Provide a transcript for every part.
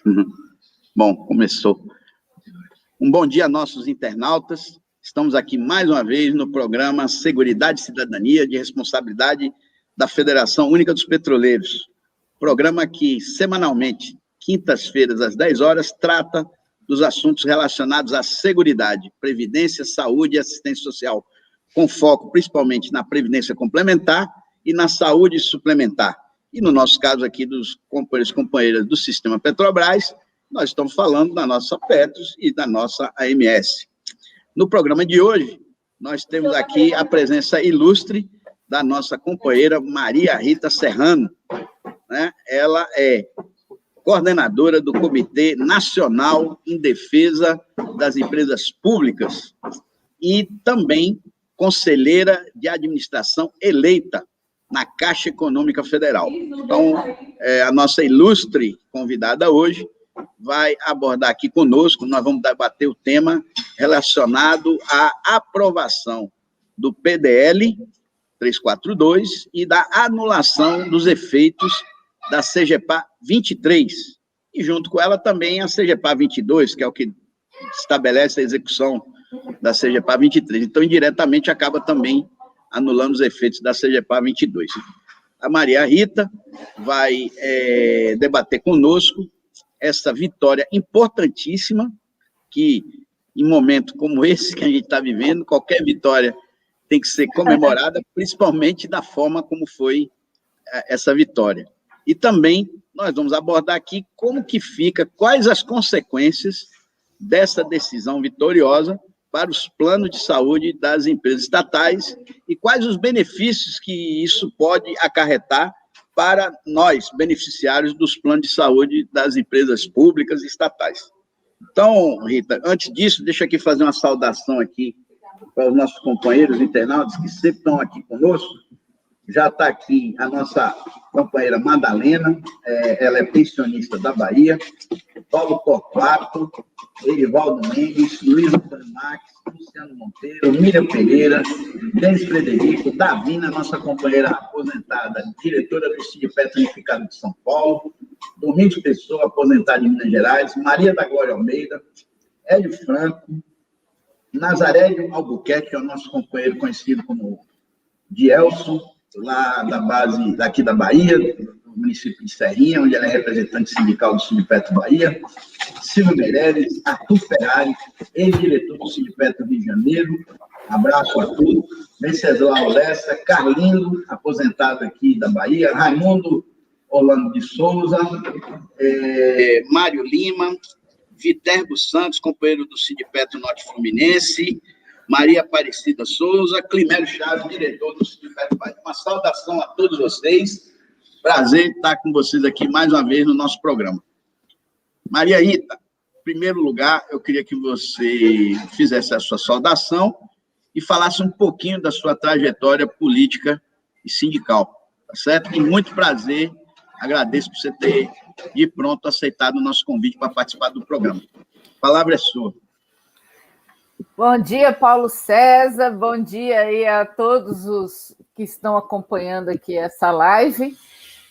Uhum. Bom, começou. Um bom dia a nossos internautas. Estamos aqui mais uma vez no programa Seguridade e Cidadania, de responsabilidade da Federação Única dos Petroleiros. Programa que, semanalmente, quintas-feiras, às 10 horas, trata dos assuntos relacionados à seguridade, previdência, saúde e assistência social, com foco principalmente na previdência complementar e na saúde suplementar. E no nosso caso aqui dos companheiros e companheiras do Sistema Petrobras, nós estamos falando da nossa Petros e da nossa AMS. No programa de hoje, nós temos aqui a presença ilustre da nossa companheira Maria Rita Serrano, né? Ela é coordenadora do Comitê Nacional em Defesa das Empresas Públicas e também conselheira de administração eleita na Caixa Econômica Federal. Então, a nossa ilustre convidada hoje vai abordar aqui conosco, nós vamos debater o tema relacionado à aprovação do PDL 342 e da anulação dos efeitos da CGPA 23, e junto com ela também a CGPA 22, que é o que estabelece a execução da CGPA 23. Então, indiretamente, acaba também anulando os efeitos da CGPA 22. A Maria Rita vai debater conosco essa vitória importantíssima, que em momento como esse que a gente está vivendo, qualquer vitória tem que ser comemorada, principalmente da forma como foi essa vitória. E também nós vamos abordar aqui como que fica, quais as consequências dessa decisão vitoriosa para os planos de saúde das empresas estatais e quais os benefícios que isso pode acarretar para nós, beneficiários dos planos de saúde das empresas públicas e estatais. Então, Rita, antes disso, deixa eu aqui fazer uma saudação aqui para os nossos companheiros internautas que sempre estão aqui conosco. Já está aqui a nossa companheira Madalena, ela é pensionista da Bahia, Paulo Torquato, Erivaldo Mendes, Luiz Antônio Max, Luciano Monteiro, Miriam Pereira, Denis Frederico, Davina, nossa companheira aposentada, diretora do Sindicato Unificado de São Paulo, Domingos Pessoa, aposentada em Minas Gerais, Maria da Glória Almeida, Hélio Franco, Nazarélio Albuquerque, que é o nosso companheiro conhecido como Dielson, lá da base daqui da Bahia, do município de Serrinha, onde ela é representante sindical do Sindicato Bahia, Silvio Meirelles, Arthur Ferrari, ex-diretor do Sindicato Rio de Janeiro, abraço a todos, Venceslau Lessa, Carlindo, aposentado aqui da Bahia, Raimundo Orlando de Souza, Mário Lima, Viterbo Santos, companheiro do Sindicato Norte Fluminense, Maria Aparecida Souza, Climério Chaves, diretor do Sindicato Bahia. Uma saudação a todos vocês. Prazer estar com vocês aqui mais uma vez no nosso programa. Maria Rita, em primeiro lugar, eu queria que você fizesse a sua saudação e falasse um pouquinho da sua trajetória política e sindical, tá certo? E muito prazer, agradeço por você ter, de pronto, aceitado o nosso convite para participar do programa. A palavra é sua. Bom dia, Paulo César, bom dia aí a todos os que estão acompanhando aqui essa live.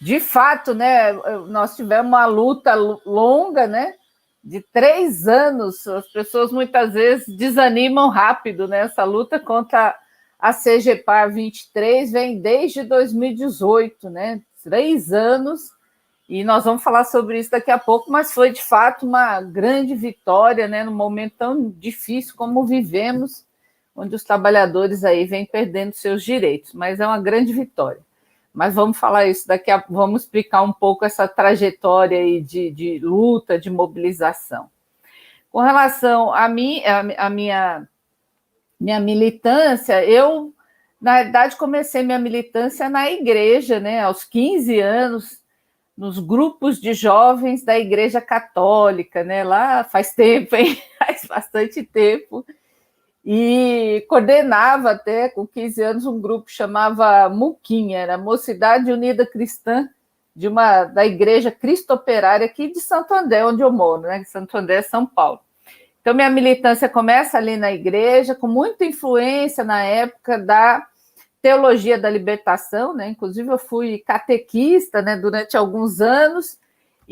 De fato, né, nós tivemos uma luta longa, né, de 3 anos, as pessoas muitas vezes desanimam rápido, né, essa luta contra a CGPA 23 vem desde 2018, né, 3 anos, e nós vamos falar sobre isso daqui a pouco, mas foi de fato uma grande vitória, né, num momento tão difícil como vivemos, onde os trabalhadores aí vêm perdendo seus direitos, mas é uma grande vitória. Mas vamos falar isso daqui a pouco, vamos explicar um pouco essa trajetória aí de luta, de mobilização. Com relação a mim, a minha militância, eu, na verdade, comecei minha militância na igreja, né, aos 15 anos, nos grupos de jovens da Igreja Católica, né? Lá faz tempo, hein? Faz bastante tempo. E coordenava até, com 15 anos, um grupo que chamava Muquinha, era Mocidade Unida Cristã, da Igreja Cristo Operária aqui de Santo André, onde eu moro, né? Santo André, São Paulo. Então, minha militância começa ali na igreja, com muita influência na época da Teologia da Libertação, né? Inclusive eu fui catequista, né, durante alguns anos,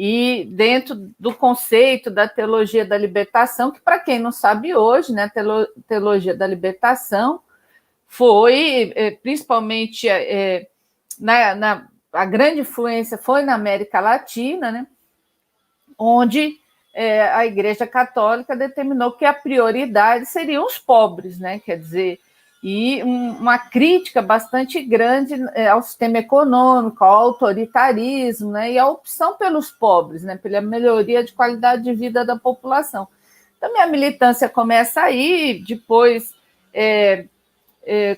e dentro do conceito da teologia da libertação, que, para quem não sabe hoje, né, a teologia da libertação foi, principalmente, a grande influência foi na América Latina, né, onde a Igreja Católica determinou que a prioridade seriam os pobres, né, quer dizer, e uma crítica bastante grande ao sistema econômico, ao autoritarismo, né, e a opção pelos pobres, né, pela melhoria de qualidade de vida da população. Então, minha militância começa aí, depois,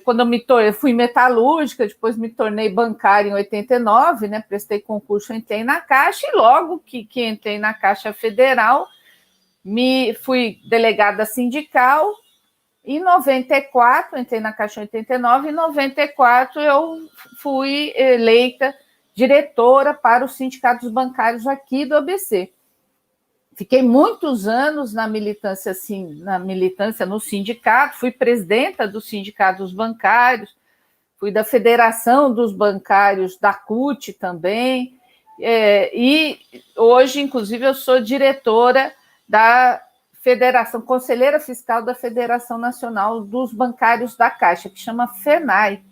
quando eu fui metalúrgica, depois me tornei bancária em 89, né, prestei concurso, entrei na Caixa, e logo que entrei na Caixa Federal, fui delegada sindical. Em 94, entrei na Caixa em 89, em 94 eu fui eleita diretora para os sindicatos bancários aqui do ABC. Fiquei muitos anos na militância, assim, no sindicato, fui presidenta dos sindicatos bancários, fui da Federação dos Bancários da CUT também, e hoje, inclusive, eu sou diretora da Federação, conselheira fiscal da Federação Nacional dos Bancários da Caixa, que chama FENAI,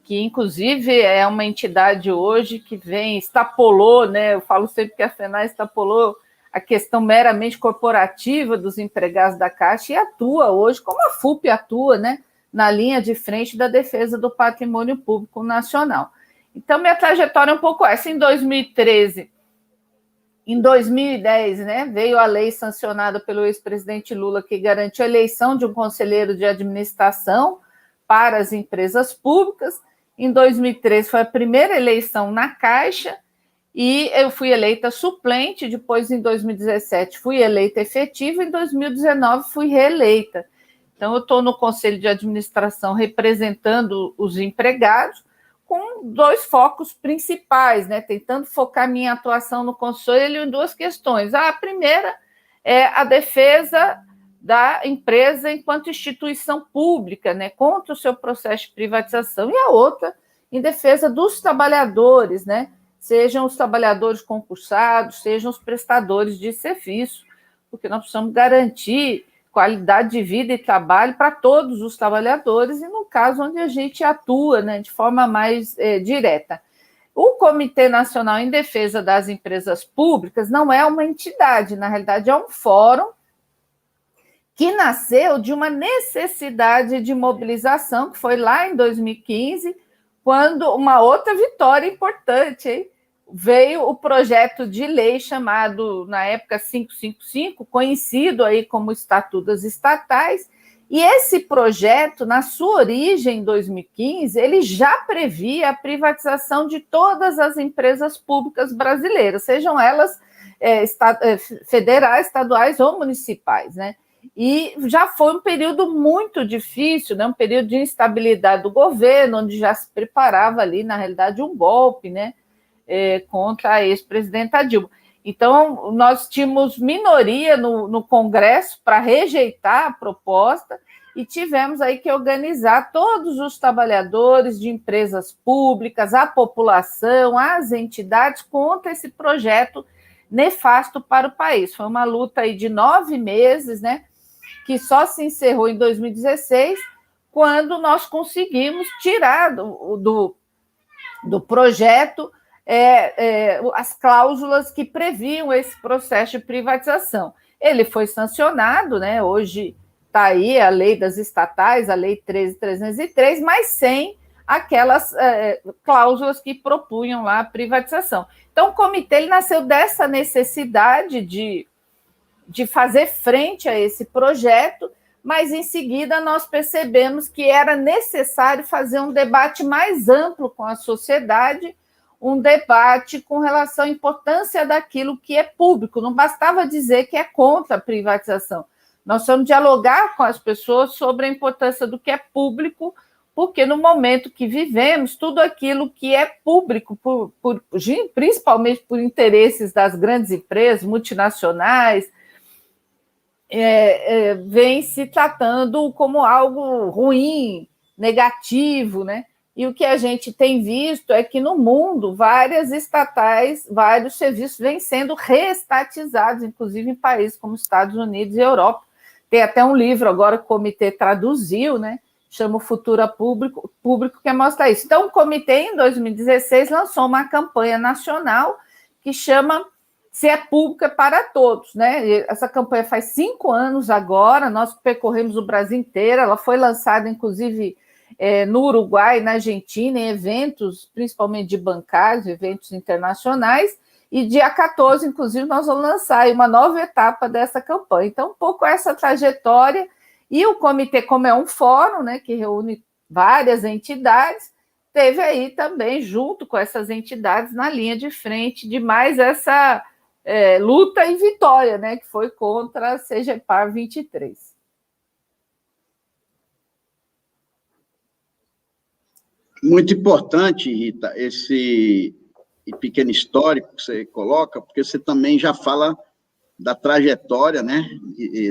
que inclusive é uma entidade hoje que extrapolou, né? Eu falo sempre que a FENAI extrapolou a questão meramente corporativa dos empregados da Caixa e atua hoje, como a FUP atua, né, na linha de frente da defesa do patrimônio público nacional. Então, minha trajetória é um pouco essa. Em 2013... Em 2010, né, veio a lei sancionada pelo ex-presidente Lula que garantiu a eleição de um conselheiro de administração para as empresas públicas. Em 2013 foi a primeira eleição na Caixa e eu fui eleita suplente. Depois, em 2017, fui eleita efetiva. Em 2019, fui reeleita. Então, eu estou no Conselho de Administração representando os empregados, com dois focos principais, né? Tentando focar minha atuação no Conselho em duas questões. A primeira é a defesa da empresa enquanto instituição pública, né? Contra o seu processo de privatização, e a outra em defesa dos trabalhadores, né? Sejam os trabalhadores concursados, sejam os prestadores de serviço, porque nós precisamos garantir qualidade de vida e trabalho para todos os trabalhadores, e no caso onde a gente atua, né, de forma mais direta. O Comitê Nacional em Defesa das Empresas Públicas não é uma entidade, na realidade é um fórum que nasceu de uma necessidade de mobilização, que foi lá em 2015, quando uma outra vitória importante, hein? Veio o projeto de lei chamado, na época, 555, conhecido aí como Estatuto das Estatais, e esse projeto, na sua origem, em 2015, ele já previa a privatização de todas as empresas públicas brasileiras, sejam elas federais, estaduais ou municipais, né? E já foi um período muito difícil, né? Um período de instabilidade do governo, onde já se preparava ali, na realidade, um golpe, né? Contra a ex-presidenta Dilma. Então, nós tínhamos minoria no Congresso para rejeitar a proposta e tivemos aí que organizar todos os trabalhadores de empresas públicas, a população, as entidades contra esse projeto nefasto para o país. Foi uma luta aí de 9 meses, né, que só se encerrou em 2016, quando nós conseguimos tirar do projeto as cláusulas que previam esse processo de privatização. Ele foi sancionado, né? Hoje está aí a lei das estatais, a lei 13.303, mas sem aquelas cláusulas que propunham lá a privatização. Então, o comitê ele nasceu dessa necessidade de fazer frente a esse projeto, mas em seguida nós percebemos que era necessário fazer um debate mais amplo com a sociedade, um debate com relação à importância daquilo que é público. Não bastava dizer que é contra a privatização. Nós vamos dialogar com as pessoas sobre a importância do que é público, porque no momento que vivemos, tudo aquilo que é público, principalmente por interesses das grandes empresas multinacionais, vem se tratando como algo ruim, negativo, né? E o que a gente tem visto é que no mundo, várias estatais, vários serviços vêm sendo reestatizados, inclusive em países como Estados Unidos e Europa. Tem até um livro agora que o comitê traduziu, né? Chama o Futuro Público, que mostra isso. Então, o comitê, em 2016, lançou uma campanha nacional que chama Se é Público é para Todos, né? Essa campanha faz 5 anos agora, nós percorremos o Brasil inteiro, ela foi lançada, inclusive, no Uruguai, na Argentina, em eventos, principalmente de bancários, eventos internacionais, e dia 14, inclusive, nós vamos lançar uma nova etapa dessa campanha. Então, um pouco essa trajetória, e o comitê, como é um fórum, né, que reúne várias entidades, teve aí também, junto com essas entidades, na linha de frente de mais essa luta e vitória, né, que foi contra a CGPAR 23. Muito importante, Rita, esse pequeno histórico que você coloca, porque você também já fala da trajetória, né,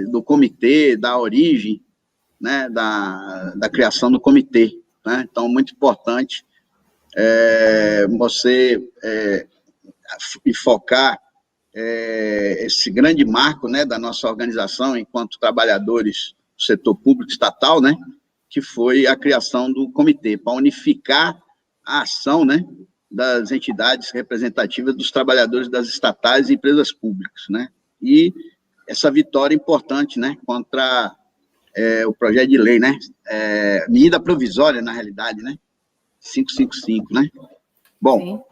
do comitê, da origem, né, da criação do comitê, né? Então, muito importante você focar esse grande marco, né, da nossa organização enquanto trabalhadores do setor público estatal, né, que foi a criação do comitê, para unificar a ação, né, das entidades representativas dos trabalhadores das estatais e empresas públicas, né, e essa vitória importante, né, contra o projeto de lei, né, medida provisória, na realidade, né, 555, né. Bom,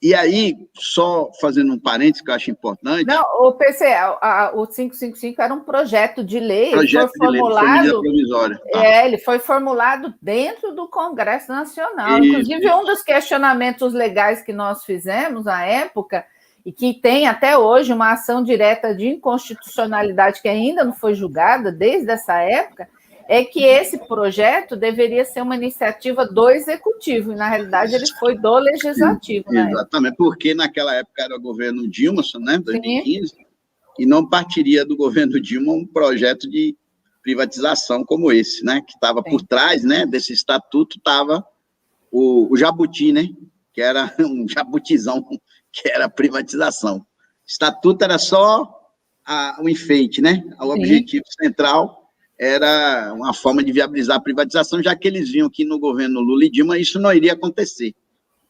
e aí, só fazendo um parênteses que eu acho importante... Não, o PC, o 555 era um projeto de lei, projeto de lei, foi medida provisória. Tá? Ele foi formulado dentro do Congresso Nacional. Inclusive, um dos questionamentos legais que nós fizemos na época, e que tem até hoje uma ação direta de inconstitucionalidade que ainda não foi julgada desde essa época, é que esse projeto deveria ser uma iniciativa do Executivo, e, na realidade, ele foi do Legislativo. Exatamente, porque naquela época era o governo Dilma, né, 2015, sim, e não partiria do governo Dilma um projeto de privatização como esse, né, que estava por trás, né, desse estatuto, estava o jabuti, né, que era um jabutizão, que era a privatização. O estatuto era só o enfeite, né, o objetivo central era uma forma de viabilizar a privatização, já que eles viam que no governo Lula e Dilma isso não iria acontecer.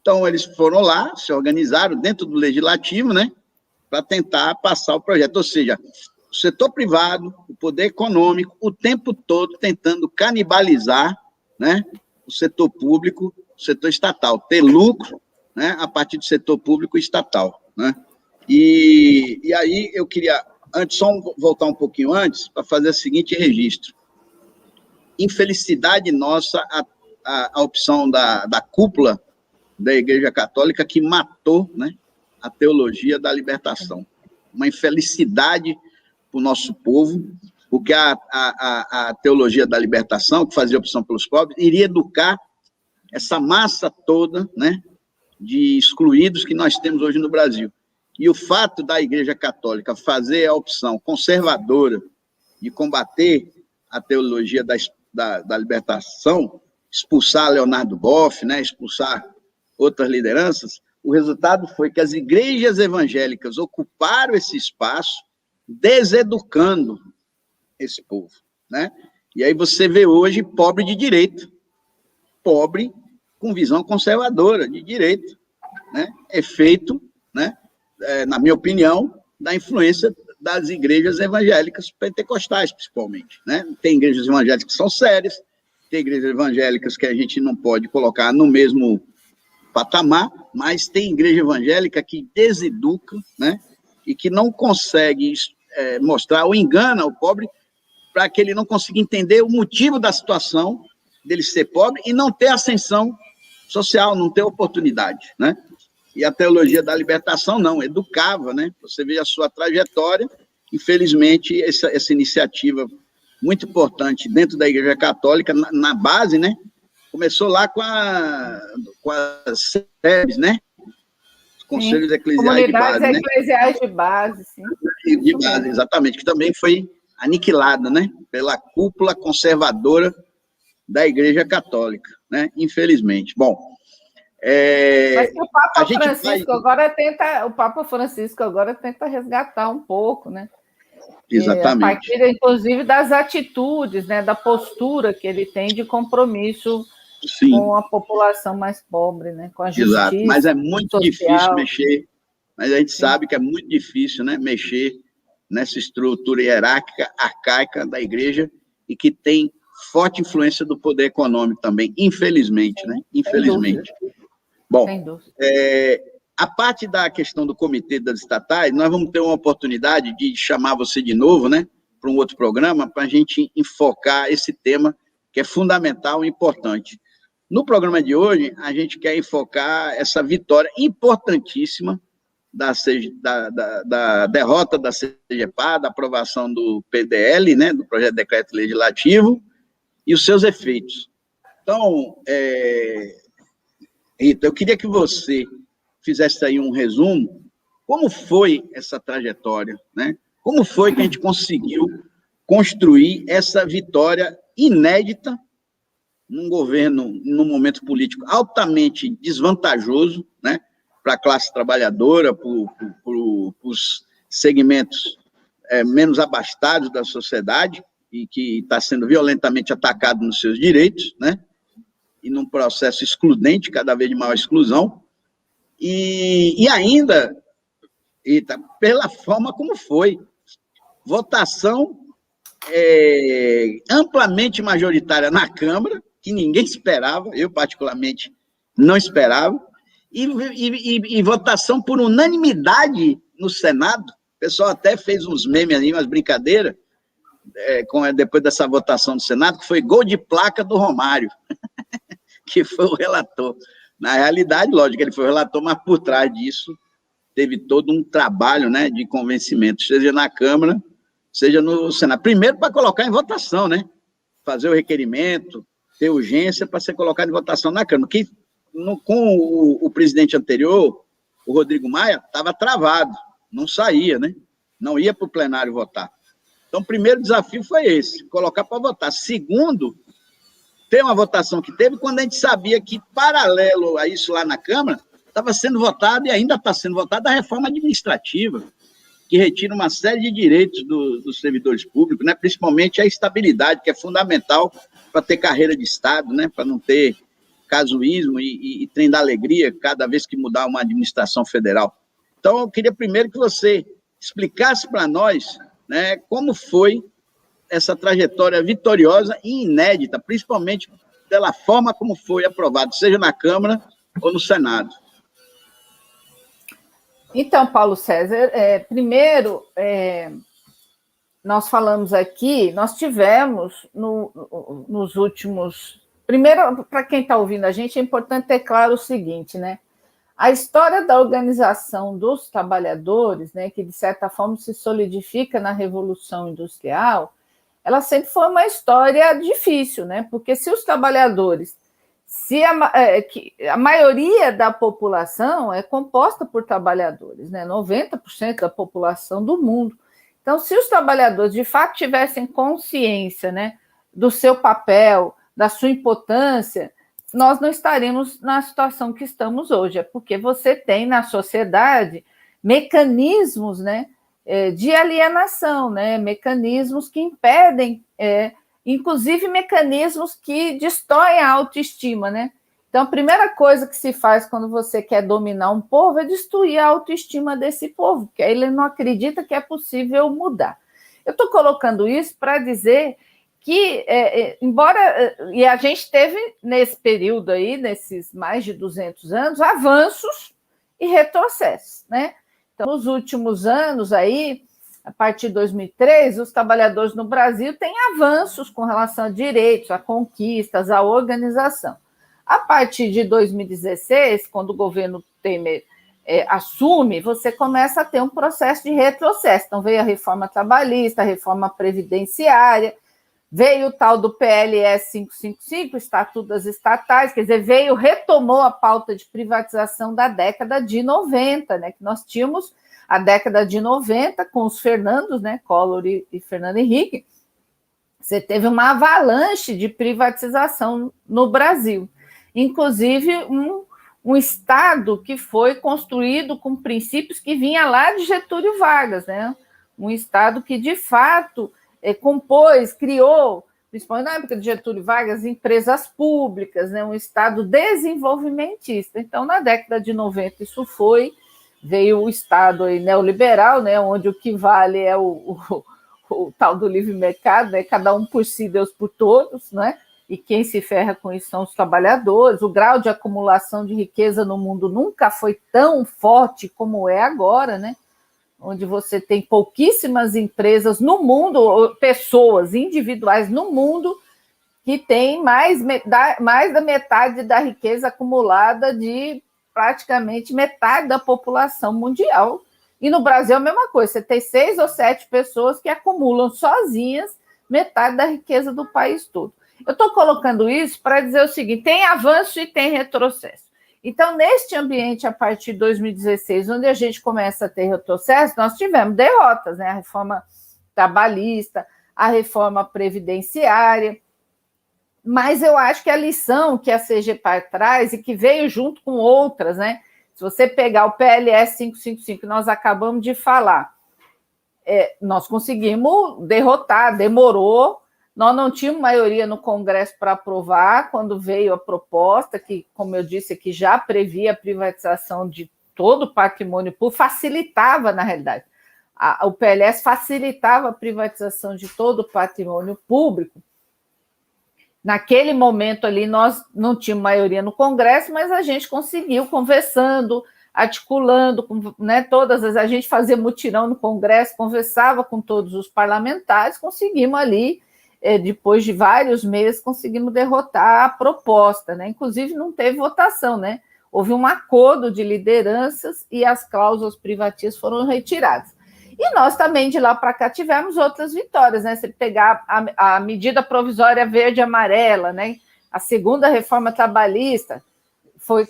Então, eles foram lá, se organizaram dentro do legislativo, né, para tentar passar o projeto. Ou seja, o setor privado, o poder econômico, o tempo todo tentando canibalizar, né, o setor público, o setor estatal, ter lucro, né, a partir do setor público estatal, né. E aí eu queria... Antes, só voltar um pouquinho antes, para fazer o seguinte registro. Infelicidade nossa, a opção da cúpula da Igreja Católica que matou, né, a teologia da libertação. Uma infelicidade para o nosso povo, porque a teologia da libertação, que fazia opção pelos pobres, iria educar essa massa toda, né, de excluídos que nós temos hoje no Brasil. E o fato da Igreja Católica fazer a opção conservadora de combater a teologia da libertação, expulsar Leonardo Boff, né, expulsar outras lideranças, o resultado foi que as igrejas evangélicas ocuparam esse espaço, deseducando esse povo, né? E aí você vê hoje pobre de direita, pobre com visão conservadora de direita, né? Efeito, né, na minha opinião, da influência das igrejas evangélicas pentecostais, principalmente, né? Tem igrejas evangélicas que são sérias, tem igrejas evangélicas que a gente não pode colocar no mesmo patamar, mas tem igreja evangélica que deseduca, né? E que não consegue mostrar ou engana o pobre para que ele não consiga entender o motivo da situação dele ser pobre e não ter ascensão social, não ter oportunidade, né? E a teologia da libertação não, educava, né? Você vê a sua trajetória, infelizmente, essa iniciativa muito importante dentro da Igreja Católica, na base, né? Começou lá com as SEBs, né? Os Conselhos Eclesiais de Base, Comunidades Eclesiais de Base, sim. De base, exatamente, que também foi aniquilada, né? Pela cúpula conservadora da Igreja Católica, né? Infelizmente. Bom, mas o Papa Francisco agora tenta resgatar um pouco, né? Exatamente. A partir, inclusive, das atitudes, né? Da postura que ele tem de compromisso Sim. Com a população mais pobre, né? Com a justiça. Exato. Mas é muito social. Difícil mexer, mas a gente sabe que é muito difícil, né? Mexer nessa estrutura hierárquica, arcaica da igreja e que tem forte influência do poder econômico também, infelizmente, né? Infelizmente. Bom, a parte da questão do comitê das estatais, nós vamos ter uma oportunidade de chamar você de novo, né? Para um outro programa, para a gente enfocar esse tema que é fundamental e importante. No programa de hoje, a gente quer enfocar essa vitória importantíssima da derrota da CGPA, da aprovação do PDL, né, do Projeto de Decreto Legislativo, e os seus efeitos. Então, Rita, eu queria que você fizesse aí um resumo, como foi essa trajetória, né? Como foi que a gente conseguiu construir essa vitória inédita num governo, num momento político altamente desvantajoso, né, para a classe trabalhadora, para os segmentos menos abastados da sociedade, e que está sendo violentamente atacado nos seus direitos, né, e num processo excludente, cada vez de maior exclusão, e ainda, Eita, pela forma como foi, votação amplamente majoritária na Câmara, que ninguém esperava, eu particularmente não esperava, e votação por unanimidade no Senado. O pessoal até fez uns memes ali, umas brincadeiras, depois dessa votação do Senado, que foi gol de placa do Romário, que foi o relator. Na realidade, lógico, ele foi o relator, mas por trás disso teve todo um trabalho, né, de convencimento, seja na Câmara, seja no Senado. Primeiro, para colocar em votação, né? Fazer o requerimento, ter urgência para ser colocado em votação na Câmara. Que, com o presidente anterior, o Rodrigo Maia, estava travado, não saía, né? Não ia para o plenário votar. Então, o primeiro desafio foi esse, colocar para votar. Segundo, ter uma votação que teve, quando a gente sabia que, paralelo a isso lá na Câmara, estava sendo votada e ainda está sendo votada a reforma administrativa, que retira uma série de direitos dos servidores públicos, né? Principalmente a estabilidade, que é fundamental para ter carreira de Estado, né? Para não ter casuísmo e trem da alegria cada vez que mudar uma administração federal. Então, eu queria primeiro que você explicasse para nós, né, como foi essa trajetória vitoriosa e inédita, principalmente pela forma como foi aprovado, seja na Câmara ou no Senado. Então, Paulo César, primeiro, nós falamos aqui, nós tivemos nos últimos... Primeiro, para quem está ouvindo a gente, é importante ter claro o seguinte, né? A história da organização dos trabalhadores, né, que de certa forma se solidifica na Revolução Industrial, ela sempre foi uma história difícil, né? Porque se os trabalhadores... a maioria da população é composta por trabalhadores, né? 90% da população do mundo. Então, se os trabalhadores, de fato, tivessem consciência, né, do seu papel, da sua importância, nós não estaríamos na situação que estamos hoje. É porque você tem na sociedade mecanismos, né, de alienação, né, mecanismos que impedem... inclusive mecanismos que destroem a autoestima, né? Então, a primeira coisa que se faz quando você quer dominar um povo é destruir a autoestima desse povo, porque aí ele não acredita que é possível mudar. Eu estou colocando isso para dizer que, embora... E a gente teve, nesse período aí, nesses mais de 200 anos, avanços e retrocessos, né? Então, nos últimos anos aí... A partir de 2003, os trabalhadores no Brasil têm avanços com relação a direitos, a conquistas, a organização. A partir de 2016, quando o governo Temer assume, você começa a ter um processo de retrocesso. Então, veio a reforma trabalhista, a reforma previdenciária, veio o tal do PLS 555, Estatuto das Estatais, quer dizer, retomou a pauta de privatização da década de 90, né, que nós tínhamos a década de 90, com os Fernandos, né, Collor e Fernando Henrique, você teve uma avalanche de privatização no Brasil. inclusive um Estado que foi construído com princípios que vinha lá de Getúlio Vargas, né? Um Estado que, de fato, compôs, criou, principalmente na época de Getúlio Vargas, empresas públicas, né? Um Estado desenvolvimentista. Então, na década de 90, isso veio o Estado aí, neoliberal, né? Onde o que vale é o tal do livre mercado, né? Cada um por si, Deus por todos, né? E quem se ferra com isso são os trabalhadores. O grau de acumulação de riqueza no mundo nunca foi tão forte como é agora, né? Onde você tem pouquíssimas empresas no mundo, pessoas individuais no mundo, que têm mais da metade da riqueza acumulada de praticamente metade da população mundial. E no Brasil é a mesma coisa, você tem 6 ou 7 pessoas que acumulam sozinhas metade da riqueza do país todo. Eu estou colocando isso para dizer o seguinte: tem avanço e tem retrocesso. Então, neste ambiente, a partir de 2016, onde a gente começa a ter retrocesso, nós tivemos derrotas, né? A reforma trabalhista, a reforma previdenciária, mas eu acho que a lição que a CGPAR traz e que veio junto com outras, né? Se você pegar o PLS 555, que nós acabamos de falar, nós conseguimos derrotar, demorou. Nós não tínhamos maioria no Congresso para aprovar quando veio a proposta, que, como eu disse aqui, já previa a privatização de todo o patrimônio público, facilitava, na realidade. O PLS facilitava a privatização de todo o patrimônio público. Naquele momento ali, nós não tínhamos maioria no Congresso, mas a gente conseguiu, conversando, articulando, né, a gente fazia mutirão no Congresso, conversava com todos os parlamentares, conseguimos ali, depois de vários meses, conseguimos derrotar a proposta, né? Inclusive não teve votação, né? Houve um acordo de lideranças e as cláusulas privativas foram retiradas. E nós também, de lá para cá, tivemos outras vitórias, né? Se pegar a medida provisória verde e amarela, né? A segunda reforma trabalhista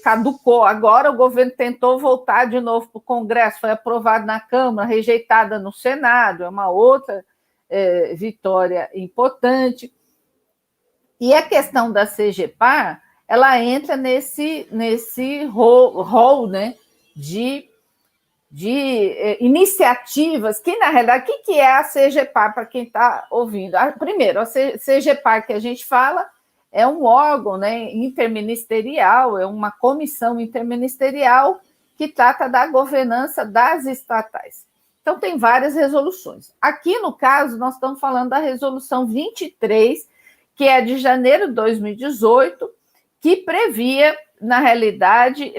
caducou. Agora o governo tentou voltar de novo para o Congresso, foi aprovado na Câmara, rejeitada no Senado, é uma outra vitória importante. E a questão da CGPAR, ela entra nesse rol, né, de iniciativas que, na realidade, o que é a CGPAR, para quem está ouvindo? Primeiro, a CGPAR que a gente fala é um órgão, né, interministerial, é uma comissão interministerial que trata da governança das estatais. Então, tem várias resoluções. Aqui, no caso, nós estamos falando da resolução 23, que é de janeiro de 2018, que previa, na realidade,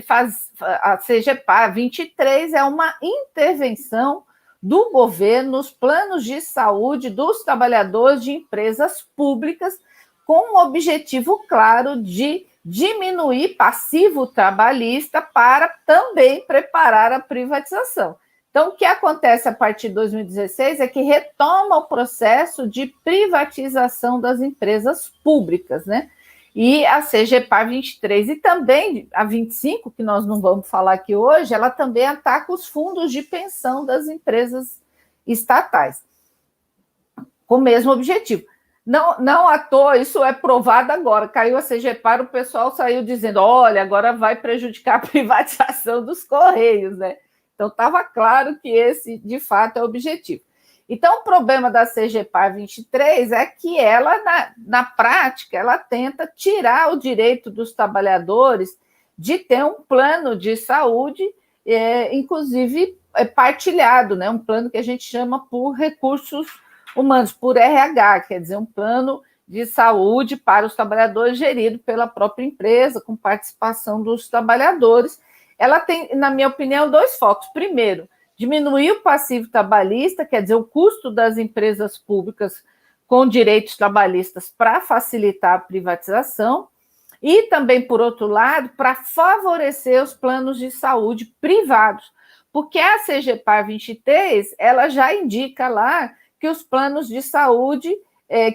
a CGPAR 23 é uma intervenção do governo nos planos de saúde dos trabalhadores de empresas públicas, com o objetivo claro de diminuir passivo trabalhista para também preparar a privatização. Então, o que acontece a partir de 2016 é que retoma o processo de privatização das empresas públicas, né? E a CGPAR 23 e também a 25, que nós não vamos falar aqui hoje, ela também ataca os fundos de pensão das empresas estatais, com o mesmo objetivo. Não à toa, isso é provado agora. Caiu a CGPAR, o pessoal saiu dizendo: olha, agora vai prejudicar a privatização dos Correios, né? Então, estava claro que esse, de fato, é o objetivo. Então, o problema da CGPAR 23 é que ela, na prática, ela tenta tirar o direito dos trabalhadores de ter um plano de saúde, inclusive partilhado, né? Um plano que a gente chama por recursos humanos, por RH, quer dizer, um plano de saúde para os trabalhadores gerido pela própria empresa, com participação dos trabalhadores. Ela tem, na minha opinião, 2 focos. Primeiro, diminuir o passivo trabalhista, quer dizer, o custo das empresas públicas com direitos trabalhistas para facilitar a privatização, e também, por outro lado, para favorecer os planos de saúde privados, porque a CGPAR 23, ela já indica lá que os planos de saúde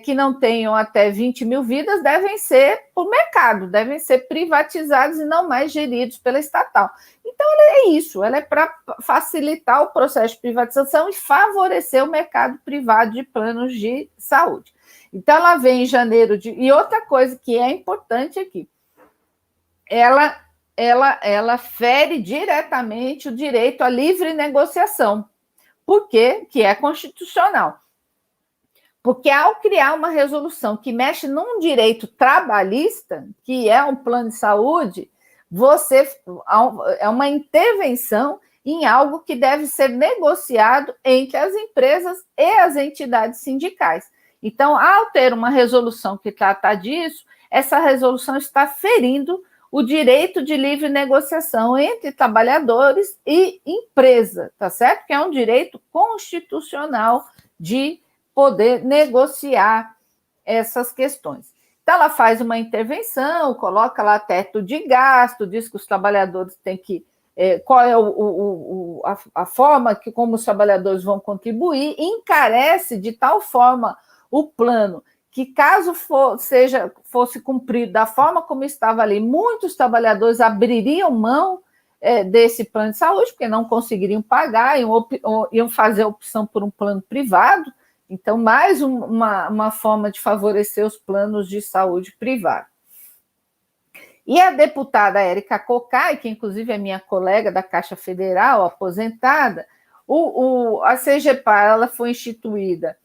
que não tenham até 20 mil vidas devem ser por mercado, devem ser privatizados e não mais geridos pela estatal. Então, ela é isso, ela é para facilitar o processo de privatização e favorecer o mercado privado de planos de saúde. Então, ela vem em janeiro de... E outra coisa que é importante aqui, ela fere diretamente o direito à livre negociação. Por quê? Que é constitucional. Porque ao criar uma resolução que mexe num direito trabalhista, que é um plano de saúde, é uma intervenção em algo que deve ser negociado entre as empresas e as entidades sindicais. Então, ao ter uma resolução que trata disso, essa resolução está ferindo o direito de livre negociação entre trabalhadores e empresa, tá certo? Que é um direito constitucional de poder negociar essas questões. Então, ela faz uma intervenção, coloca lá teto de gasto, diz que os trabalhadores têm que... qual é a forma que como os trabalhadores vão contribuir, encarece de tal forma o plano que, caso fosse cumprido da forma como estava ali, muitos trabalhadores abririam mão desse plano de saúde, porque não conseguiriam pagar, iam fazer a opção por um plano privado. Então, mais uma forma de favorecer os planos de saúde privada. E a deputada Érica Cocai, que inclusive é minha colega da Caixa Federal, aposentada, a CGPAR ela foi instituída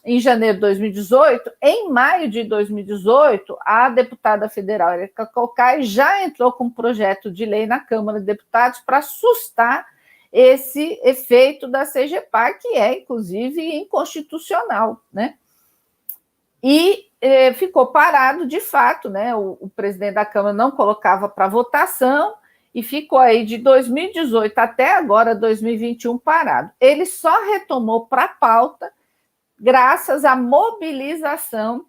em janeiro de 2018. Em maio de 2018, a deputada federal Érica Cocai já entrou com um projeto de lei na Câmara de Deputados para sustar esse efeito da CGPAR, que é, inclusive, inconstitucional, né? E ficou parado, de fato, né? O presidente da Câmara não colocava para votação e ficou aí de 2018 até agora, 2021, parado. Ele só retomou para a pauta graças à mobilização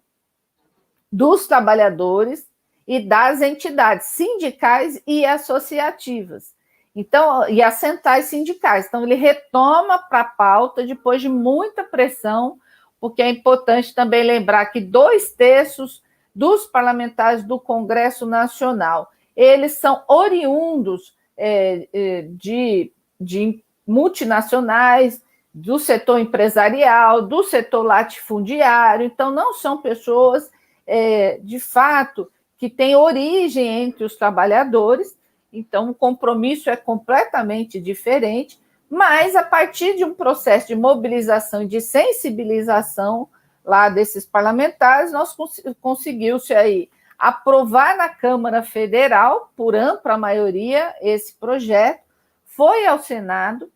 dos trabalhadores e das entidades sindicais e associativas. Então, e as centrais sindicais. Então, ele retoma para a pauta depois de muita pressão, porque é importante também lembrar que 2/3 dos parlamentares do Congresso Nacional, eles são oriundos de multinacionais, do setor empresarial, do setor latifundiário. Então, não são pessoas, de fato, que têm origem entre os trabalhadores. Então, o compromisso é completamente diferente, mas a partir de um processo de mobilização e de sensibilização lá desses parlamentares, nós conseguiu-se aí aprovar na Câmara Federal, por ampla maioria, esse projeto, foi ao Senado.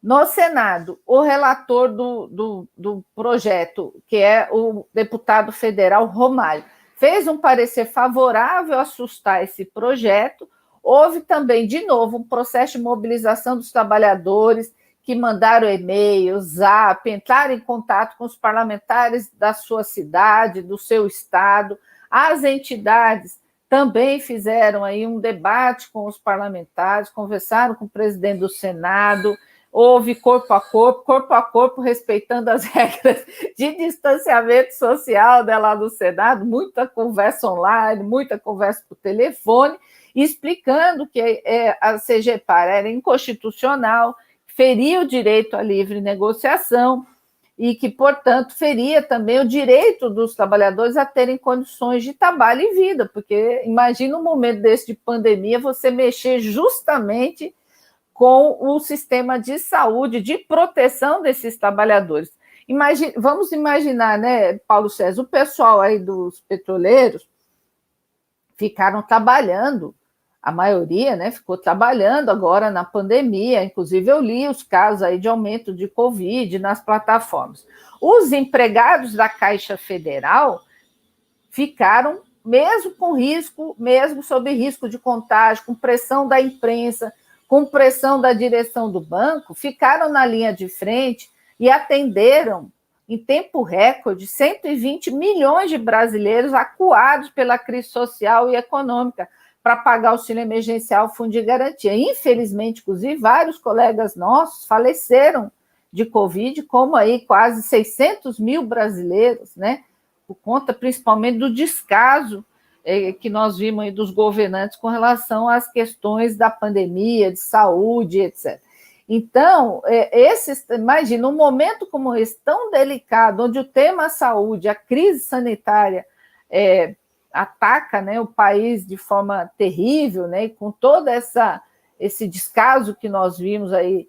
No Senado, o relator do projeto, que é o deputado federal Romário, fez um parecer favorável a sustar esse projeto. Houve também, de novo, um processo de mobilização dos trabalhadores que mandaram e-mail, zap, entraram em contato com os parlamentares da sua cidade, do seu estado. As entidades também fizeram aí um debate com os parlamentares, conversaram com o presidente do Senado. Houve corpo a corpo, respeitando as regras de distanciamento social dela do Senado, muita conversa online, muita conversa por telefone, explicando que a CGPAR era inconstitucional, feria o direito à livre negociação e que, portanto, feria também o direito dos trabalhadores a terem condições de trabalho e vida, porque imagina um momento desse de pandemia, você mexer justamente com o sistema de saúde, de proteção desses trabalhadores. Vamos imaginar, né, Paulo César, o pessoal aí dos petroleiros ficaram trabalhando, a maioria, né, ficou trabalhando agora na pandemia, inclusive eu li os casos aí de aumento de Covid nas plataformas. Os empregados da Caixa Federal ficaram, mesmo com risco, mesmo sob risco de contágio, com pressão da imprensa, com pressão da direção do banco, ficaram na linha de frente e atenderam, em tempo recorde, 120 milhões de brasileiros acuados pela crise social e econômica para pagar o auxílio emergencial, fundo de garantia. Infelizmente, inclusive, vários colegas nossos faleceram de Covid, como aí quase 600 mil brasileiros, né? Por conta principalmente do descaso que nós vimos aí dos governantes com relação às questões da pandemia, de saúde, etc. Então, imagina, um momento como esse, tão delicado, onde o tema saúde, a crise sanitária ataca, né, o país de forma terrível, né, e com todo esse descaso que nós vimos aí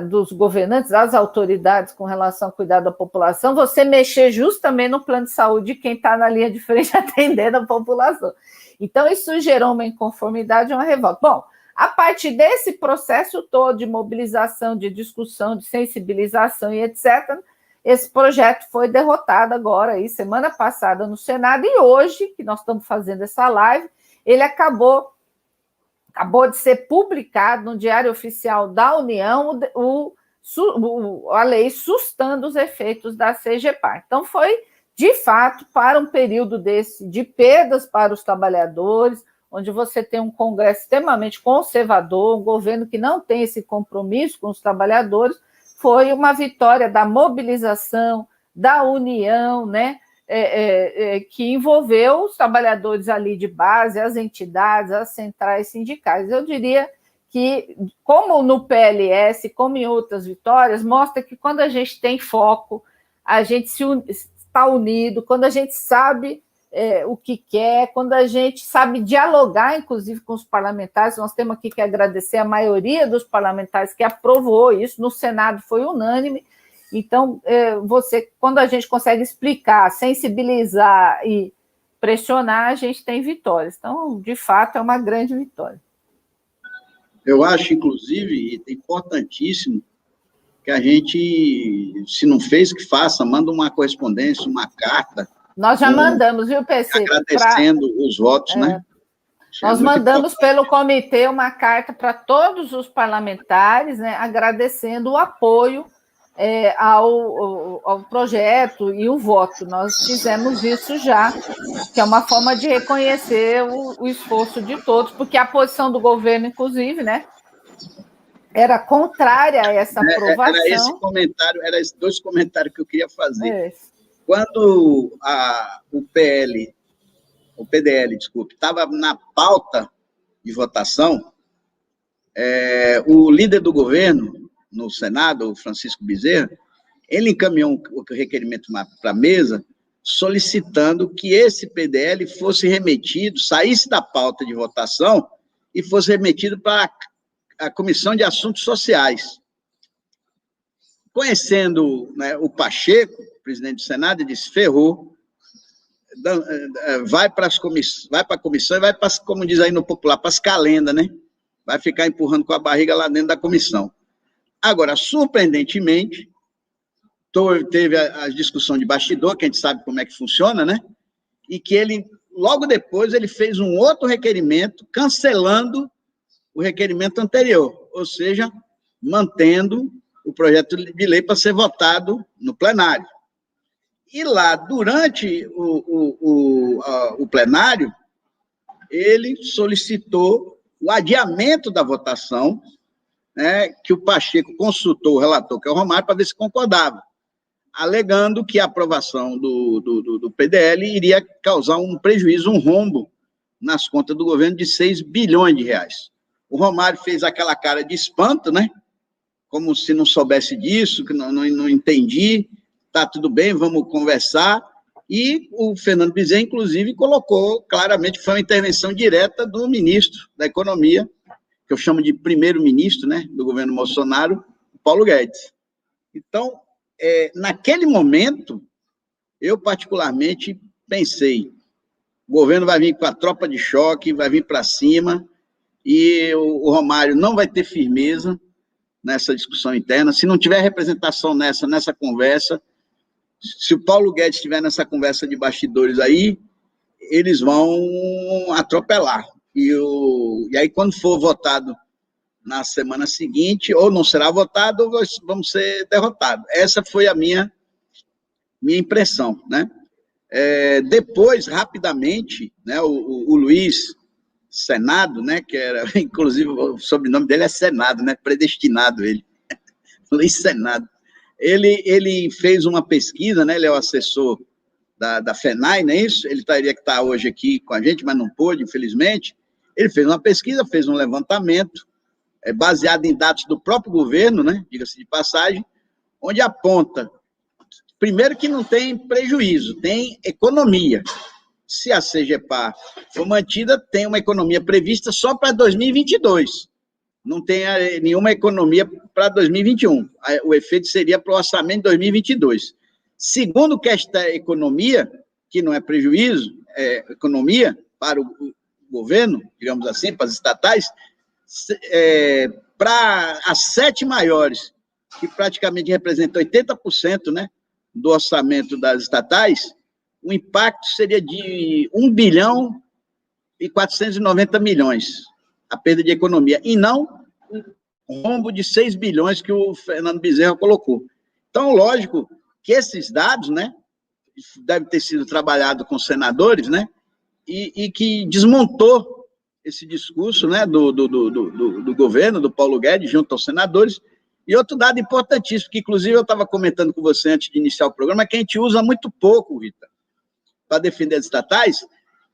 dos governantes, das autoridades com relação ao cuidado da população, você mexer justamente no plano de saúde de quem está na linha de frente atendendo a população. Então, isso gerou uma inconformidade e uma revolta. Bom, a partir desse processo todo de mobilização, de discussão, de sensibilização e etc., esse projeto foi derrotado agora, aí, semana passada, no Senado, e hoje, que nós estamos fazendo essa live, ele acabou de ser publicado no Diário Oficial da União a lei sustando os efeitos da CGPAR. Então, foi, de fato, para um período desse de perdas para os trabalhadores, onde você tem um Congresso extremamente conservador, um governo que não tem esse compromisso com os trabalhadores, foi uma vitória da mobilização, da união, né, que envolveu os trabalhadores ali de base, as entidades, as centrais sindicais. Eu diria que, como no PLS, como em outras vitórias, mostra que quando a gente tem foco, a gente está unido, quando a gente sabe o que quer, quando a gente sabe dialogar, inclusive, com os parlamentares. Nós temos aqui que agradecer a maioria dos parlamentares que aprovou isso, no Senado foi unânime. Então, quando a gente consegue explicar, sensibilizar e pressionar, a gente tem vitórias. Então, de fato, é uma grande vitória. Eu acho, inclusive, importantíssimo que a gente, se não fez, que faça, manda uma correspondência, uma carta. Nós já mandamos, viu, PC? Agradecendo os votos, né? Nós mandamos pelo comitê uma carta para todos os parlamentares, né, agradecendo o apoio ao projeto e o voto. Nós fizemos isso já, que é uma forma de reconhecer o esforço de todos, porque a posição do governo, inclusive, né, era contrária a essa aprovação. Era esses dois comentários que eu queria fazer. Quando o PDL, estava na pauta de votação, o líder do governo no Senado, o Francisco Bezerra, ele encaminhou o requerimento para a mesa, solicitando que esse PDL fosse remetido, saísse da pauta de votação e fosse remetido para a Comissão de Assuntos Sociais. Conhecendo, né, o Pacheco, presidente do Senado, ele disse: ferrou, vai para a comissão e vai para, como diz aí no popular, para as calendas, né? Vai ficar empurrando com a barriga lá dentro da comissão. Agora, surpreendentemente, teve a discussão de bastidor, que a gente sabe como é que funciona, né? E que ele, logo depois, ele fez um outro requerimento, cancelando o requerimento anterior, ou seja, mantendo o projeto de lei para ser votado no plenário. E lá, durante o plenário, ele solicitou o adiamento da votação, né, que o Pacheco consultou o relator, que é o Romário, para ver se concordava, alegando que a aprovação do PDL iria causar um prejuízo, um rombo nas contas do governo de 6 bilhões de reais. O Romário fez aquela cara de espanto, né? Como se não soubesse disso, que não entendi, tá tudo bem, vamos conversar. E o Fernando Bezerra, inclusive, colocou claramente que foi uma intervenção direta do ministro da Economia, que eu chamo de primeiro-ministro, né, do governo Bolsonaro, Paulo Guedes. Então, naquele momento, eu particularmente pensei, o governo vai vir com a tropa de choque, vai vir para cima, e o Romário não vai ter firmeza nessa discussão interna. Se não tiver representação nessa conversa, se o Paulo Guedes estiver nessa conversa de bastidores aí, eles vão atropelar. E aí, quando for votado na semana seguinte, ou não será votado, ou vamos ser derrotados. Essa foi a minha impressão, né? Depois, rapidamente, né, o Luiz Senado, né, que era, inclusive, o sobrenome dele é Senado, né, predestinado ele, Luiz Senado, ele fez uma pesquisa, né, ele é o assessor da FENAI, não é isso? Ele teria que estar hoje aqui com a gente, mas não pôde, infelizmente. Ele fez uma pesquisa, fez um levantamento, baseado em dados do próprio governo, né, diga-se de passagem, onde aponta, primeiro, que não tem prejuízo, tem economia. se a CGPAR for mantida, tem uma economia prevista só para 2022. Não tem nenhuma economia para 2021. O efeito seria para o orçamento de 2022. Segundo que esta economia, que não é prejuízo, é economia para o governo, digamos assim, para as estatais, para as 7 maiores, que praticamente representam 80%, né, do orçamento das estatais, o impacto seria de 1 bilhão e 490 milhões, a perda de economia, e não um rombo de 6 bilhões que o Fernando Bezerra colocou. Então, lógico que esses dados, né, devem ter sido trabalhados com senadores, né, e que desmontou esse discurso, né, do governo, do Paulo Guedes, junto aos senadores. E outro dado importantíssimo, que inclusive eu estava comentando com você antes de iniciar o programa, é que a gente usa muito pouco, Rita, para defender as estatais,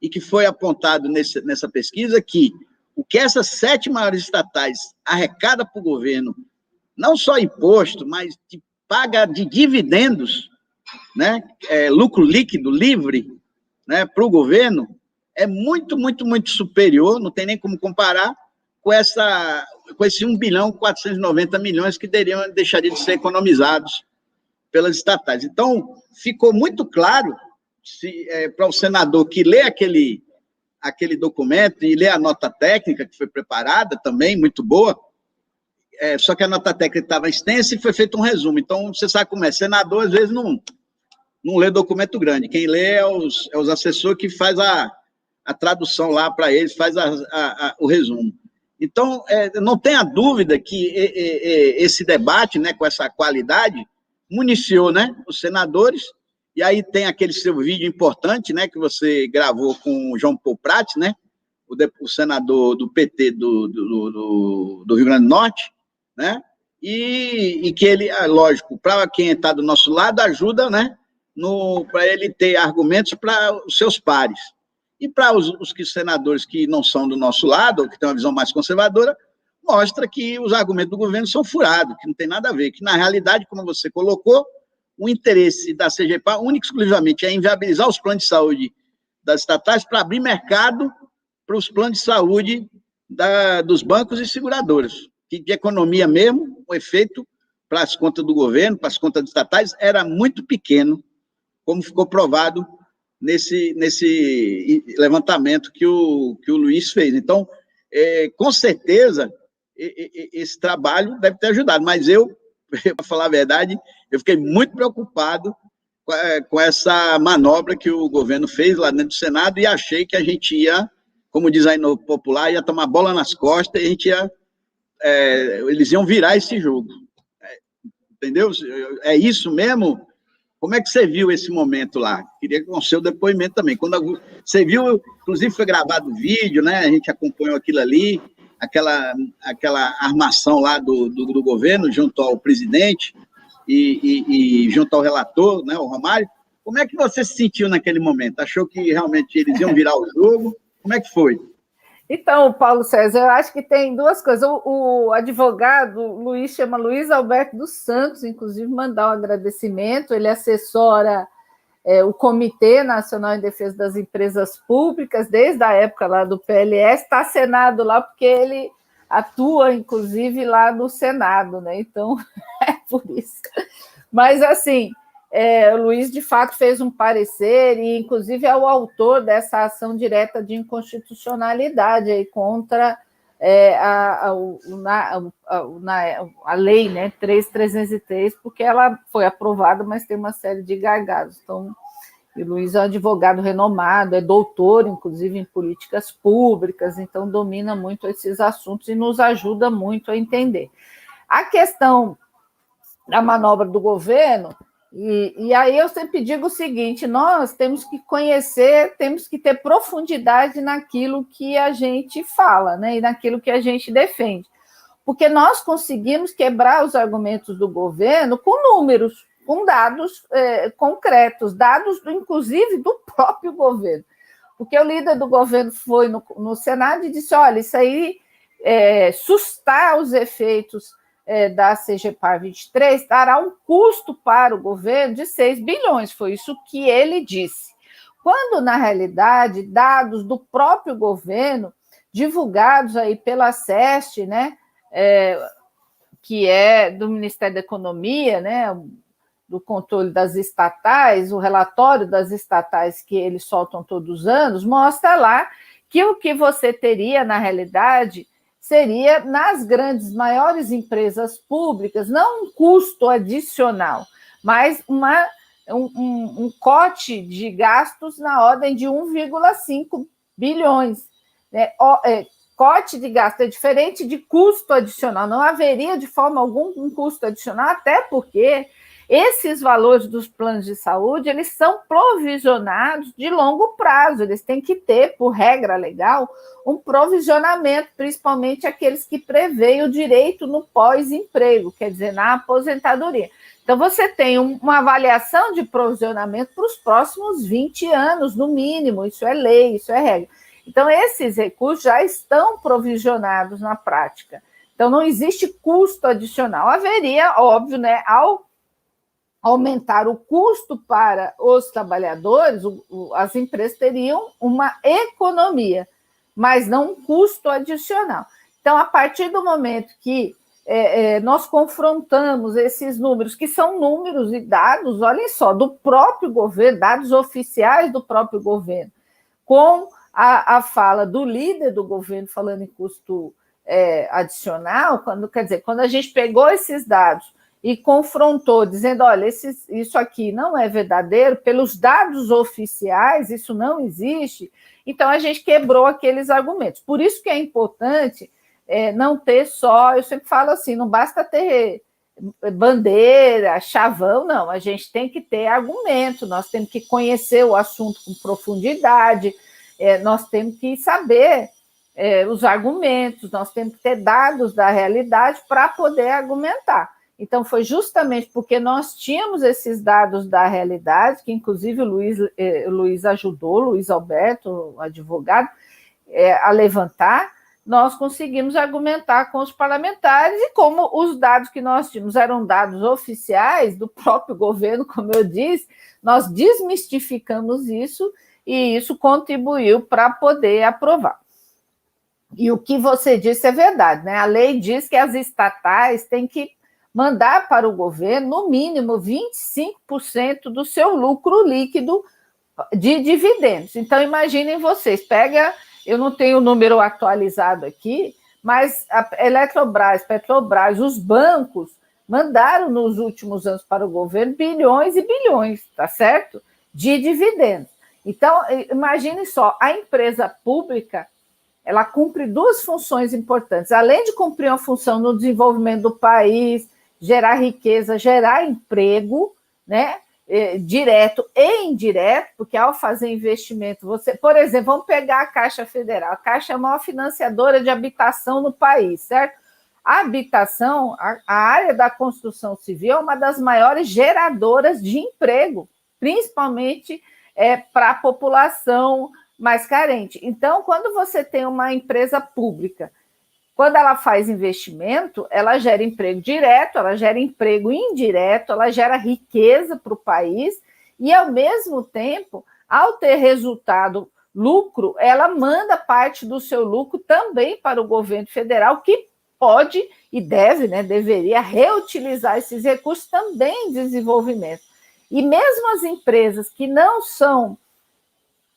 e que foi apontado nessa pesquisa que o que essas 7 maiores estatais arrecadam para o governo, não só imposto, mas paga de dividendos, né, lucro líquido, livre, né, para o governo, é muito, muito, muito superior, não tem nem como comparar com esse 1 bilhão e 490 milhões que deixariam de ser economizados pelas estatais. Então, ficou muito claro para o senador que lê aquele documento e lê a nota técnica que foi preparada também, muito boa, só que a nota técnica estava extensa e foi feito um resumo. Então, você sabe como é, senador às vezes não lê documento grande, quem lê é os assessores que faz a tradução lá para eles, faz o resumo. Então, não tenha dúvida que esse debate, né, com essa qualidade, municiou, né, os senadores, e aí tem aquele seu vídeo importante, né, que você gravou com o João Paul Prats, né, o senador do PT do Rio Grande do Norte, né, e que ele, lógico, para quem está do nosso lado, ajuda, né, para ele ter argumentos para os seus pares. E para os senadores que não são do nosso lado, ou que têm uma visão mais conservadora, mostra que os argumentos do governo são furados, que não tem nada a ver, que na realidade, como você colocou, o interesse da CGPAR, único e exclusivamente, é inviabilizar os planos de saúde das estatais para abrir mercado para os planos de saúde dos bancos e seguradoras, que de economia mesmo, o efeito para as contas do governo, para as contas estatais, era muito pequeno, como ficou provado nesse levantamento que o Luiz fez. Então, com certeza, esse trabalho deve ter ajudado, mas para falar a verdade, eu fiquei muito preocupado com essa manobra que o governo fez lá dentro do Senado e achei que a gente ia, como diz aí no popular, ia tomar bola nas costas e a gente eles iam virar esse jogo. Entendeu? É isso mesmo? Como é que você viu esse momento lá? Queria com o seu depoimento também. Quando você viu, inclusive foi gravado o vídeo, né? A gente acompanhou aquilo ali, aquela armação lá do governo junto ao presidente e junto ao relator, né, o Romário. Como é que você se sentiu naquele momento? Achou que realmente eles iam virar o jogo? Como é que foi? Então, Paulo César, eu acho que tem duas coisas. O advogado Luiz chama Luiz Alberto dos Santos, inclusive mandar um agradecimento. Ele assessora o Comitê Nacional em Defesa das Empresas Públicas, desde a época lá do PLS, está assinado lá porque ele atua, inclusive, lá no Senado, né? Então, é por isso. Mas, assim, o Luiz, de fato, fez um parecer e, inclusive, é o autor dessa ação direta de inconstitucionalidade aí contra a lei, né, 3.303, porque ela foi aprovada, mas tem uma série de gargalos. Então, o Luiz é um advogado renomado, é doutor, inclusive, em políticas públicas, então domina muito esses assuntos e nos ajuda muito a entender. A questão da manobra do governo... E aí eu sempre digo o seguinte, nós temos que conhecer, temos que ter profundidade naquilo que a gente fala, né, e naquilo que a gente defende, porque nós conseguimos quebrar os argumentos do governo com números, com dados concretos, dados, inclusive, do próprio governo, porque o líder do governo foi no Senado e disse, olha, isso aí sustar os efeitos da CGPAR 23 dará um custo para o governo de 6 bilhões, foi isso que ele disse. quando, na realidade, dados do próprio governo, divulgados aí pela SEST, né, que é do Ministério da Economia, né, do controle das estatais, o relatório das estatais que eles soltam todos os anos, mostra lá que o que você teria, na realidade, seria, nas grandes, maiores empresas públicas, não um custo adicional, mas um corte de gastos na ordem de 1,5 bilhões. Corte de gasto é diferente de custo adicional, não haveria de forma alguma um custo adicional, até porque esses valores dos planos de saúde, eles são provisionados de longo prazo, eles têm que ter, por regra legal, um provisionamento, principalmente aqueles que prevêem o direito no pós-emprego, quer dizer, na aposentadoria. Então, você tem uma avaliação de provisionamento para os próximos 20 anos, no mínimo, isso é lei, isso é regra. Então, esses recursos já estão provisionados na prática. Então, não existe custo adicional. Haveria, óbvio, né, ao aumentar o custo para os trabalhadores, as empresas teriam uma economia, mas não um custo adicional. Então, a partir do momento que nós confrontamos esses números, que são números e dados, olhem só, do próprio governo, dados oficiais do próprio governo, com a fala do líder do governo falando em custo adicional, quando a gente pegou esses dados e confrontou, dizendo, olha, isso aqui não é verdadeiro, pelos dados oficiais, isso não existe, então a gente quebrou aqueles argumentos. Por isso que é importante não ter só, eu sempre falo assim, não basta ter bandeira, chavão, não, a gente tem que ter argumento, nós temos que conhecer o assunto com profundidade, nós temos que saber os argumentos, nós temos que ter dados da realidade para poder argumentar. Então, foi justamente porque nós tínhamos esses dados da realidade, que inclusive o Luiz ajudou, Luiz Alberto, o advogado, a levantar, nós conseguimos argumentar com os parlamentares, e como os dados que nós tínhamos eram dados oficiais do próprio governo, como eu disse, nós desmistificamos isso, e isso contribuiu para poder aprovar. E o que você disse é verdade, né? A lei diz que as estatais têm que mandar para o governo, no mínimo, 25% do seu lucro líquido de dividendos. Então, imaginem vocês, eu não tenho o número atualizado aqui, mas a Eletrobras, Petrobras, os bancos mandaram nos últimos anos para o governo bilhões e bilhões, tá certo? De dividendos. Então, imagine só, a empresa pública, ela cumpre duas funções importantes. Além de cumprir uma função no desenvolvimento do país, gerar riqueza, gerar emprego, né? Direto e indireto, porque ao fazer investimento, por exemplo, vamos pegar a Caixa Federal. A Caixa é a maior financiadora de habitação no país, certo? A habitação, a área da construção civil é uma das maiores geradoras de emprego, principalmente para a população mais carente. Então, quando você tem uma empresa pública, quando ela faz investimento, ela gera emprego direto, ela gera emprego indireto, ela gera riqueza para o país e, ao mesmo tempo, ao ter resultado, lucro, ela manda parte do seu lucro também para o governo federal, que pode e deve, né, deveria reutilizar esses recursos também em desenvolvimento. E mesmo as empresas que não são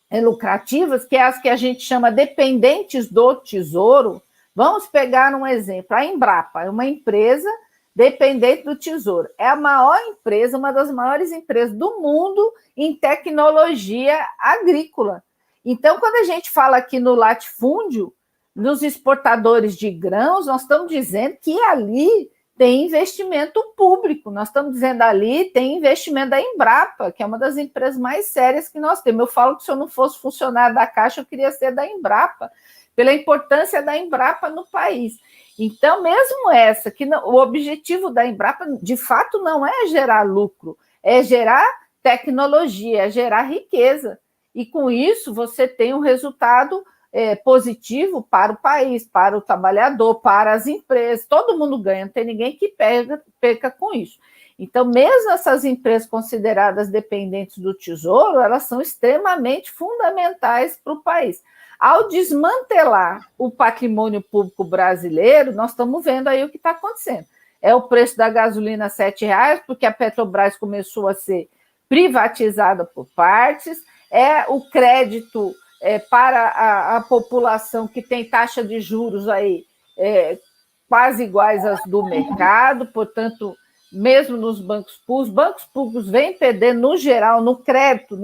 lucrativas, que é as que a gente chama dependentes do Tesouro, vamos pegar um exemplo, a Embrapa é uma empresa dependente do Tesouro, é a maior empresa, uma das maiores empresas do mundo em tecnologia agrícola. Então, quando a gente fala aqui no latifúndio, nos exportadores de grãos, nós estamos dizendo que ali tem investimento público, nós estamos dizendo ali tem investimento da Embrapa, que é uma das empresas mais sérias que nós temos. Eu falo que se eu não fosse funcionário da Caixa, eu queria ser da Embrapa, pela importância da Embrapa no país. Então, mesmo essa, que não, o objetivo da Embrapa, de fato, não é gerar lucro, é gerar tecnologia, é gerar riqueza. E, com isso, você tem um resultado positivo para o país, para o trabalhador, para as empresas. Todo mundo ganha, não tem ninguém que perca com isso. Então, mesmo essas empresas consideradas dependentes do Tesouro, elas são extremamente fundamentais para o país. Ao desmantelar o patrimônio público brasileiro, nós estamos vendo aí o que está acontecendo. É o preço da gasolina R$ 7,00, porque a Petrobras começou a ser privatizada por partes, é o crédito para a população que tem taxa de juros aí quase iguais às do mercado, portanto, mesmo nos bancos públicos, os bancos públicos vêm perder, no geral, no crédito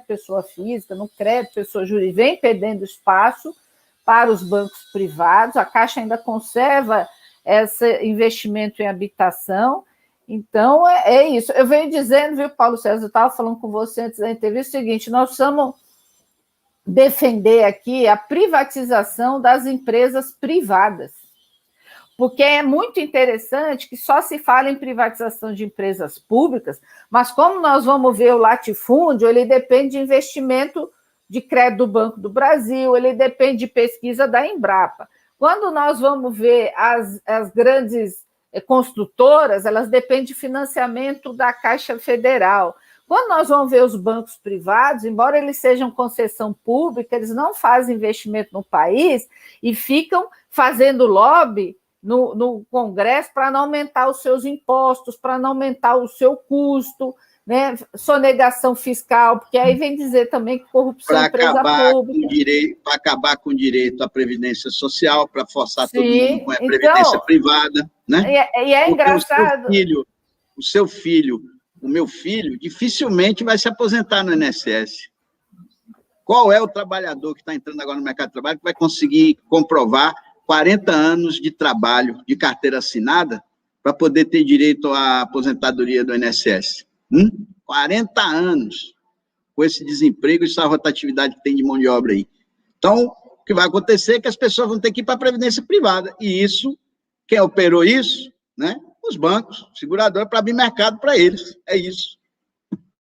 pessoa física, no crédito pessoa jurídica, vem perdendo espaço para os bancos privados, a Caixa ainda conserva esse investimento em habitação, então é isso. Eu venho dizendo, viu, Paulo César, eu estava falando com você antes da entrevista, o seguinte, nós precisamos defender aqui a privatização das empresas privadas, porque é muito interessante que só se fala em privatização de empresas públicas, mas como nós vamos ver o latifúndio, ele depende de investimento de crédito do Banco do Brasil, ele depende de pesquisa da Embrapa. Quando nós vamos ver as grandes construtoras, elas dependem de financiamento da Caixa Federal. Quando nós vamos ver os bancos privados, embora eles sejam concessão pública, eles não fazem investimento no país e ficam fazendo lobby no Congresso para não aumentar os seus impostos, para não aumentar o seu custo, né? Sonegação fiscal, porque aí vem dizer também que corrupção é empresa pública. Para acabar com o direito à previdência social, para forçar todo mundo com a previdência privada. Né? E é engraçado. O seu filho, o meu filho, dificilmente vai se aposentar no INSS. Qual é o trabalhador que está entrando agora no mercado de trabalho que vai conseguir comprovar 40 anos de trabalho, de carteira assinada, para poder ter direito à aposentadoria do INSS? 40 anos, com esse desemprego e essa rotatividade que tem de mão de obra aí. Então, o que vai acontecer é que as pessoas vão ter que ir para a previdência privada, e isso, quem operou isso, né? Os bancos, seguradora, para abrir mercado para eles, é isso.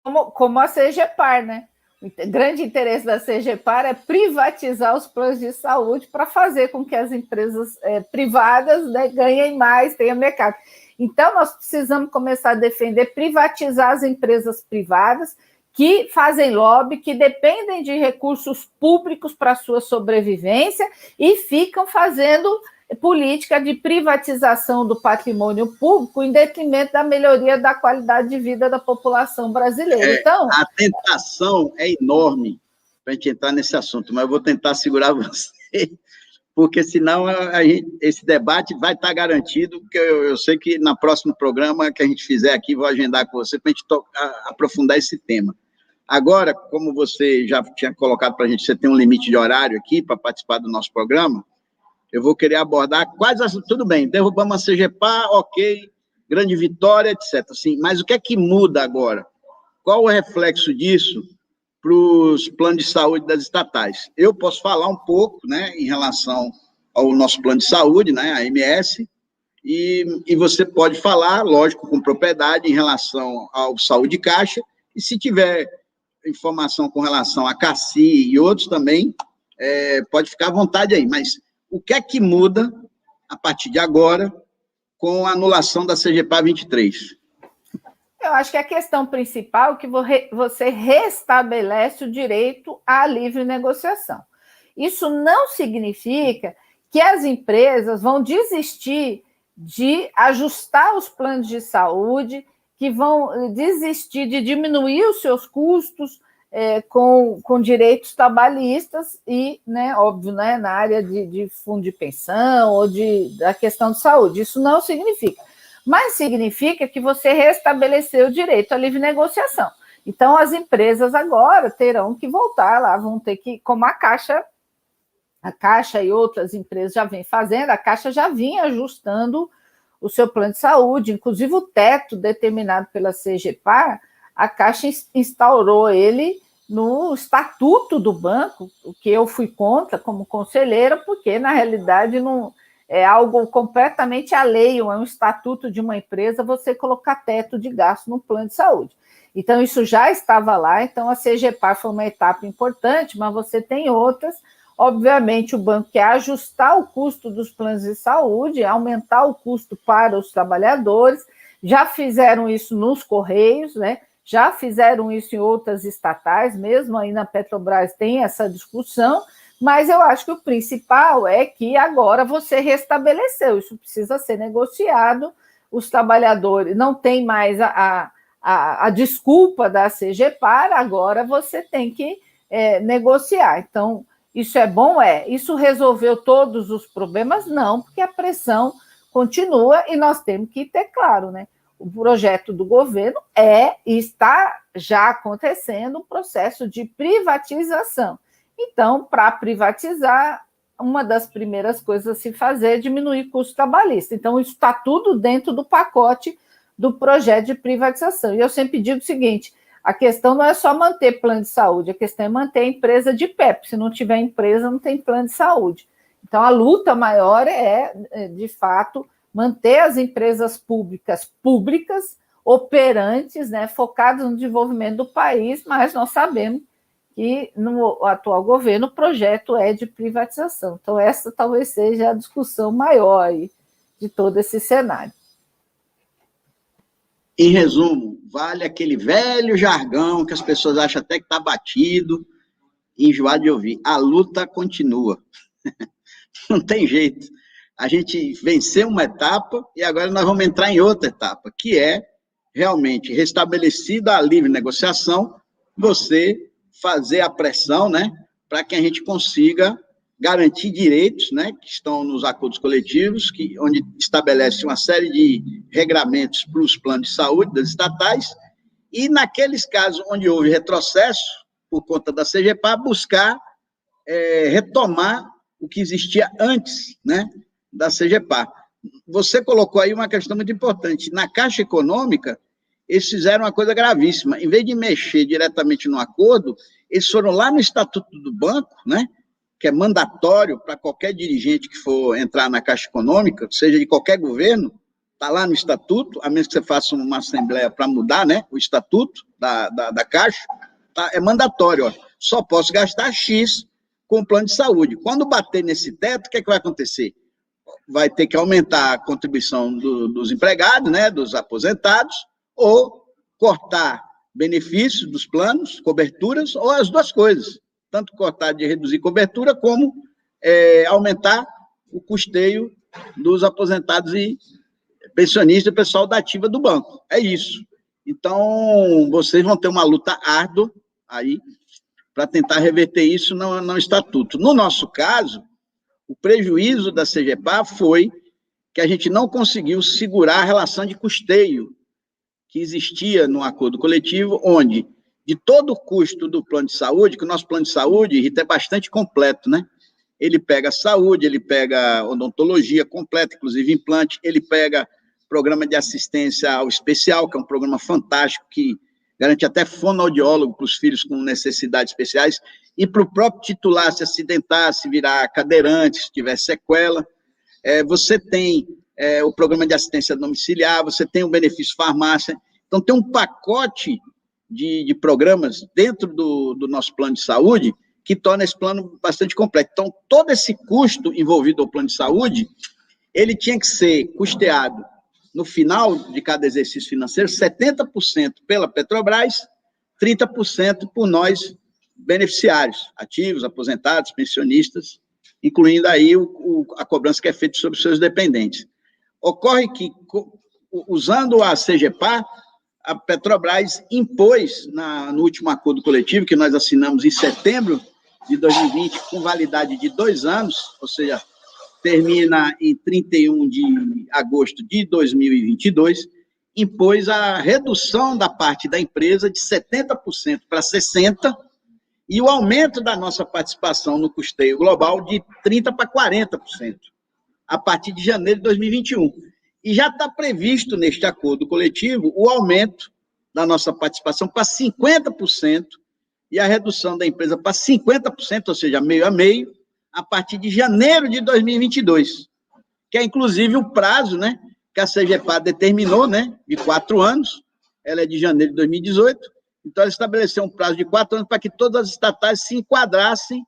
Como a CGPAR, né? O grande interesse da CGPAR é privatizar os planos de saúde para fazer com que as empresas privadas, né, ganhem mais, tenham mercado. Então, nós precisamos começar a defender, privatizar as empresas privadas que fazem lobby, que dependem de recursos públicos para a sua sobrevivência e ficam fazendo política de privatização do patrimônio público em detrimento da melhoria da qualidade de vida da população brasileira. Então, a tentação é enorme para a gente entrar nesse assunto, mas eu vou tentar segurar você, porque senão esse debate vai estar garantido, porque eu sei que no próximo programa que a gente fizer aqui, vou agendar com você para a gente aprofundar esse tema. Agora, como você já tinha colocado para a gente, você tem um limite de horário aqui para participar do nosso programa, eu vou querer abordar tudo bem, derrubamos a CGPAR, ok, grande vitória, etc. Assim, mas o que é que muda agora? Qual o reflexo disso para os planos de saúde das estatais? Eu posso falar um pouco, né, em relação ao nosso plano de saúde, né, a MS, e você pode falar, lógico, com propriedade em relação ao Saúde Caixa, e se tiver informação com relação a CACI e outros também, pode ficar à vontade aí, mas o que é que muda, a partir de agora, com a anulação da CGPAR 23? Eu acho que a questão principal é que você restabelece o direito à livre negociação. Isso não significa que as empresas vão desistir de ajustar os planos de saúde, que vão desistir de diminuir os seus custos, com direitos trabalhistas e, né, óbvio, né, na área de fundo de pensão ou da questão de saúde. Isso não significa. Mas significa que você restabeleceu o direito à livre negociação. Então, as empresas agora terão que voltar lá, vão ter que, como a Caixa e outras empresas já vêm fazendo, a Caixa já vinha ajustando o seu plano de saúde, inclusive o teto determinado pela CGPAR, a Caixa instaurou ele no estatuto do banco, o que eu fui contra como conselheira, porque, na realidade, não é algo completamente alheio, é um estatuto de uma empresa você colocar teto de gasto no plano de saúde. Então, isso já estava lá, então a CGPAR foi uma etapa importante, mas você tem outras. Obviamente, o banco quer ajustar o custo dos planos de saúde, aumentar o custo para os trabalhadores, já fizeram isso nos Correios, né? Já fizeram isso em outras estatais, mesmo aí na Petrobras tem essa discussão, mas eu acho que o principal é que agora você restabeleceu, isso precisa ser negociado, os trabalhadores não tem mais a desculpa da CGPAR, agora você tem que negociar. Então, isso é bom? Isso resolveu todos os problemas? Não, porque a pressão continua e nós temos que ter claro, né? O projeto do governo está já acontecendo um processo de privatização. Então, para privatizar, uma das primeiras coisas a se fazer é diminuir custo trabalhista. Então, isso está tudo dentro do pacote do projeto de privatização. E eu sempre digo o seguinte, a questão não é só manter plano de saúde, a questão é manter a empresa de pé, porque se não tiver empresa, não tem plano de saúde. Então, a luta maior de fato, manter as empresas públicas operantes, né, focadas no desenvolvimento do país, mas nós sabemos que no atual governo o projeto é de privatização. Então, essa talvez seja a discussão maior aí de todo esse cenário. Em resumo, vale aquele velho jargão que as pessoas acham até que está batido, enjoado de ouvir. A luta continua. Não tem jeito. A gente venceu uma etapa e agora nós vamos entrar em outra etapa, que é realmente restabelecida a livre negociação, você fazer a pressão, né, para que a gente consiga garantir direitos, né, que estão nos acordos coletivos, onde estabelece uma série de regramentos para os planos de saúde das estatais, e naqueles casos onde houve retrocesso, por conta da CGPAR, buscar retomar o que existia antes, né, da CGPAR. Você colocou aí uma questão muito importante. Na Caixa Econômica, eles fizeram uma coisa gravíssima. Em vez de mexer diretamente no acordo, eles foram lá no Estatuto do Banco, né, que é mandatório para qualquer dirigente que for entrar na Caixa Econômica, seja de qualquer governo, está lá no Estatuto, a menos que você faça uma assembleia para mudar, né, o Estatuto da Caixa, tá, é mandatório. Ó. Só posso gastar X com o plano de saúde. Quando bater nesse teto, o que é que vai acontecer? Vai ter que aumentar a contribuição dos empregados, né, dos aposentados, ou cortar benefícios dos planos, coberturas, ou as duas coisas. Tanto cortar de reduzir cobertura, como aumentar o custeio dos aposentados e pensionistas, pessoal da ativa do banco. É isso. Então, vocês vão ter uma luta árdua aí para tentar reverter isso no Estatuto. No nosso caso, o prejuízo da CGPAR foi que a gente não conseguiu segurar a relação de custeio que existia no acordo coletivo, onde, de todo o custo do plano de saúde, que o nosso plano de saúde, Rita, é bastante completo, né? Ele pega saúde, ele pega odontologia completa, inclusive implante, ele pega programa de assistência ao especial, que é um programa fantástico, que garante até fonoaudiólogo para os filhos com necessidades especiais, e para o próprio titular se acidentar, se virar cadeirante, se tiver sequela. Você tem o programa de assistência domiciliar, você tem o benefício farmácia. Então, tem um pacote de programas dentro do nosso plano de saúde que torna esse plano bastante completo. Então, todo esse custo envolvido no plano de saúde, ele tinha que ser custeado no final de cada exercício financeiro, 70% pela Petrobras, 30% por nós, beneficiários, ativos, aposentados, pensionistas, incluindo aí a cobrança que é feita sobre os seus dependentes. Ocorre que, usando a CGPAR, a Petrobras impôs, no último acordo coletivo, que nós assinamos em setembro de 2020, com validade de 2 anos, ou seja, termina em 31 de agosto de 2022, impôs a redução da parte da empresa de 70% para 60%, e o aumento da nossa participação no custeio global de 30% para 40%, a partir de janeiro de 2021. E já está previsto neste acordo coletivo o aumento da nossa participação para 50% e a redução da empresa para 50%, ou seja, meio a meio, a partir de janeiro de 2022, que é inclusive o prazo, né, que a CGPAR determinou, né, de 4 anos, ela é de janeiro de 2018, então ela estabeleceu um prazo de 4 anos para que todas as estatais se enquadrassem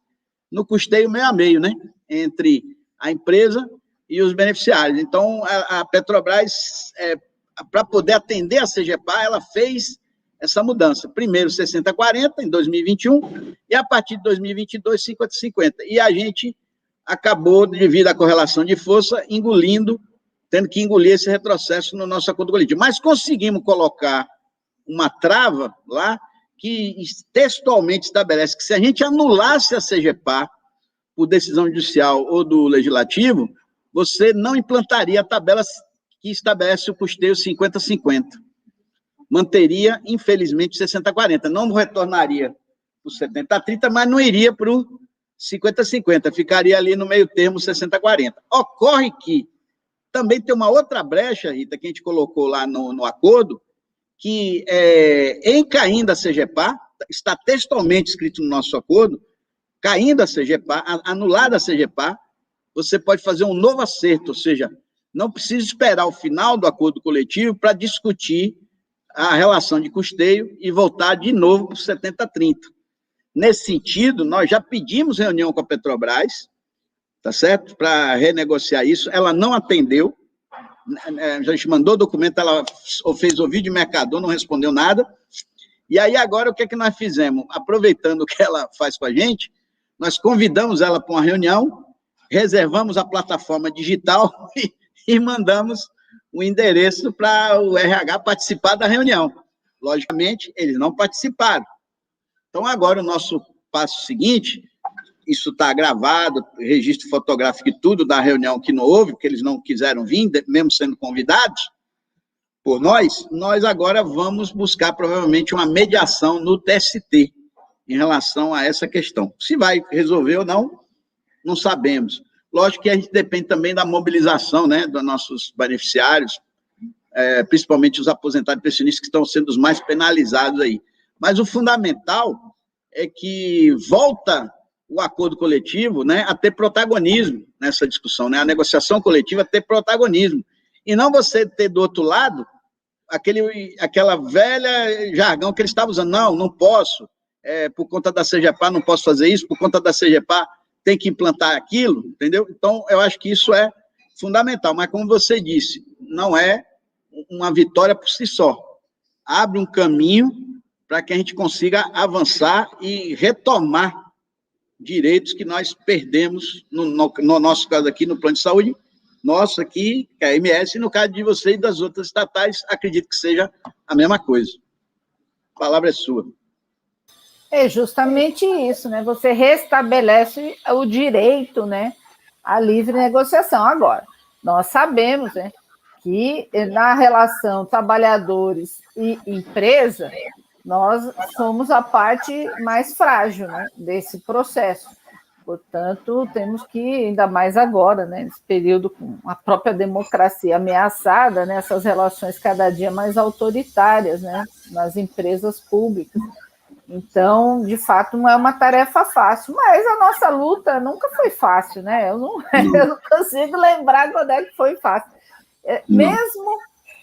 no custeio meio a meio, né, entre a empresa e os beneficiários. Então, a Petrobras para poder atender a CGPAR, ela fez essa mudança. Primeiro 60-40 em 2021 e a partir de 2022 50-50. E a gente acabou, devido à correlação de força, tendo que engolir esse retrocesso no nosso acordo coletivo. Mas conseguimos colocar uma trava lá que textualmente estabelece que se a gente anulasse a CGPAR por decisão judicial ou do legislativo, você não implantaria a tabela que estabelece o custeio 50-50. Manteria, infelizmente, 60-40. Não retornaria para o 70-30, mas não iria para o 50-50. Ficaria ali no meio termo 60-40. Ocorre que também tem uma outra brecha, Rita, que a gente colocou lá no acordo, que em caindo a CGPAR, está textualmente escrito no nosso acordo, caindo a CGPAR, anulada a CGPAR, você pode fazer um novo acerto, ou seja, não precisa esperar o final do acordo coletivo para discutir a relação de custeio e voltar de novo para o 70-30. Nesse sentido, nós já pedimos reunião com a Petrobras, tá certo? Para renegociar isso, ela não atendeu, a gente mandou documento, ela fez o vídeo mercador, não respondeu nada, e aí agora o que é que nós fizemos? Aproveitando o que ela faz com a gente, nós convidamos ela para uma reunião, reservamos a plataforma digital e mandamos o endereço para o RH participar da reunião. Logicamente, eles não participaram. Então, agora o nosso passo seguinte, isso está gravado, registro fotográfico e tudo da reunião que não houve, porque eles não quiseram vir, mesmo sendo convidados por nós agora vamos buscar provavelmente uma mediação no TST em relação a essa questão. Se vai resolver ou não, não sabemos. Lógico que a gente depende também da mobilização, né, dos nossos beneficiários, principalmente os aposentados e pensionistas que estão sendo os mais penalizados aí. Mas o fundamental é que volta o acordo coletivo, né, a ter protagonismo nessa discussão, né, a negociação coletiva a ter protagonismo. E não você ter do outro lado aquela velha jargão que eles estavam usando. Não posso, por conta da CGPAR não posso fazer isso, por conta da CGPAR tem que implantar aquilo, entendeu? Então, eu acho que isso é fundamental, mas como você disse, não é uma vitória por si só. Abre um caminho para que a gente consiga avançar e retomar direitos que nós perdemos, no nosso caso aqui, no plano de saúde, nosso aqui, que é a MS, e no caso de você e das outras estatais, acredito que seja a mesma coisa. A palavra é sua. É justamente isso, né? Você restabelece o direito, né, à livre negociação. Agora, nós sabemos, né, que na relação trabalhadores e empresa, nós somos a parte mais frágil, né, desse processo. Portanto, temos que, ainda mais agora, né, nesse período com a própria democracia ameaçada, né, essas relações cada dia mais autoritárias, né, nas empresas públicas. Então, de fato, não é uma tarefa fácil, mas a nossa luta nunca foi fácil, né? Eu não consigo lembrar quando é que foi fácil. Mesmo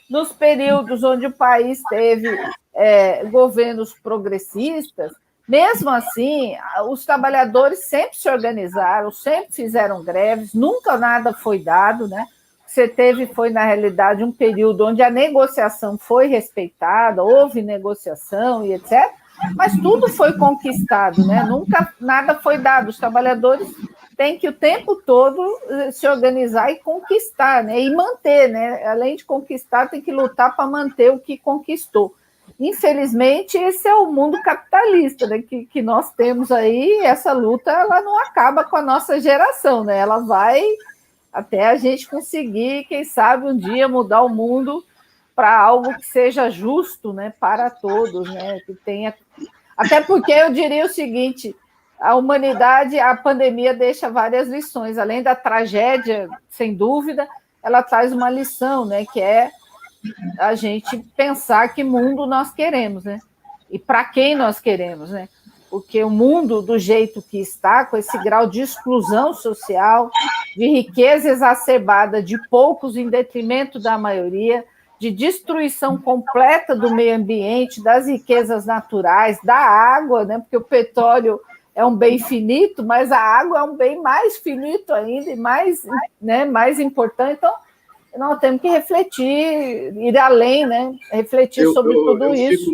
nos períodos onde o país teve governos progressistas, mesmo assim, os trabalhadores sempre se organizaram, sempre fizeram greves, nunca nada foi dado, né? Você foi, na realidade, um período onde a negociação foi respeitada, houve negociação e etc., mas tudo foi conquistado, né? Nunca nada foi dado. Os trabalhadores têm que o tempo todo se organizar e conquistar, né? E manter, né? Além de conquistar, tem que lutar para manter o que conquistou. Infelizmente, esse é o mundo capitalista, né, que nós temos aí. Essa luta ela não acaba com a nossa geração, né? Ela vai até a gente conseguir, quem sabe, um dia mudar o mundo para algo que seja justo, né, para todos, né, que tenha... Até porque eu diria o seguinte, a humanidade, a pandemia deixa várias lições, além da tragédia, sem dúvida, ela traz uma lição, né, que é a gente pensar que mundo nós queremos, né, e para quem nós queremos, né, porque o mundo do jeito que está, com esse grau de exclusão social, de riqueza exacerbada de poucos em detrimento da maioria, de destruição completa do meio ambiente, das riquezas naturais, da água, né? Porque o petróleo é um bem finito, mas a água é um bem mais finito ainda e mais, né, mais importante. Então, nós temos que refletir, ir além, né? Refletir sobre tudo isso.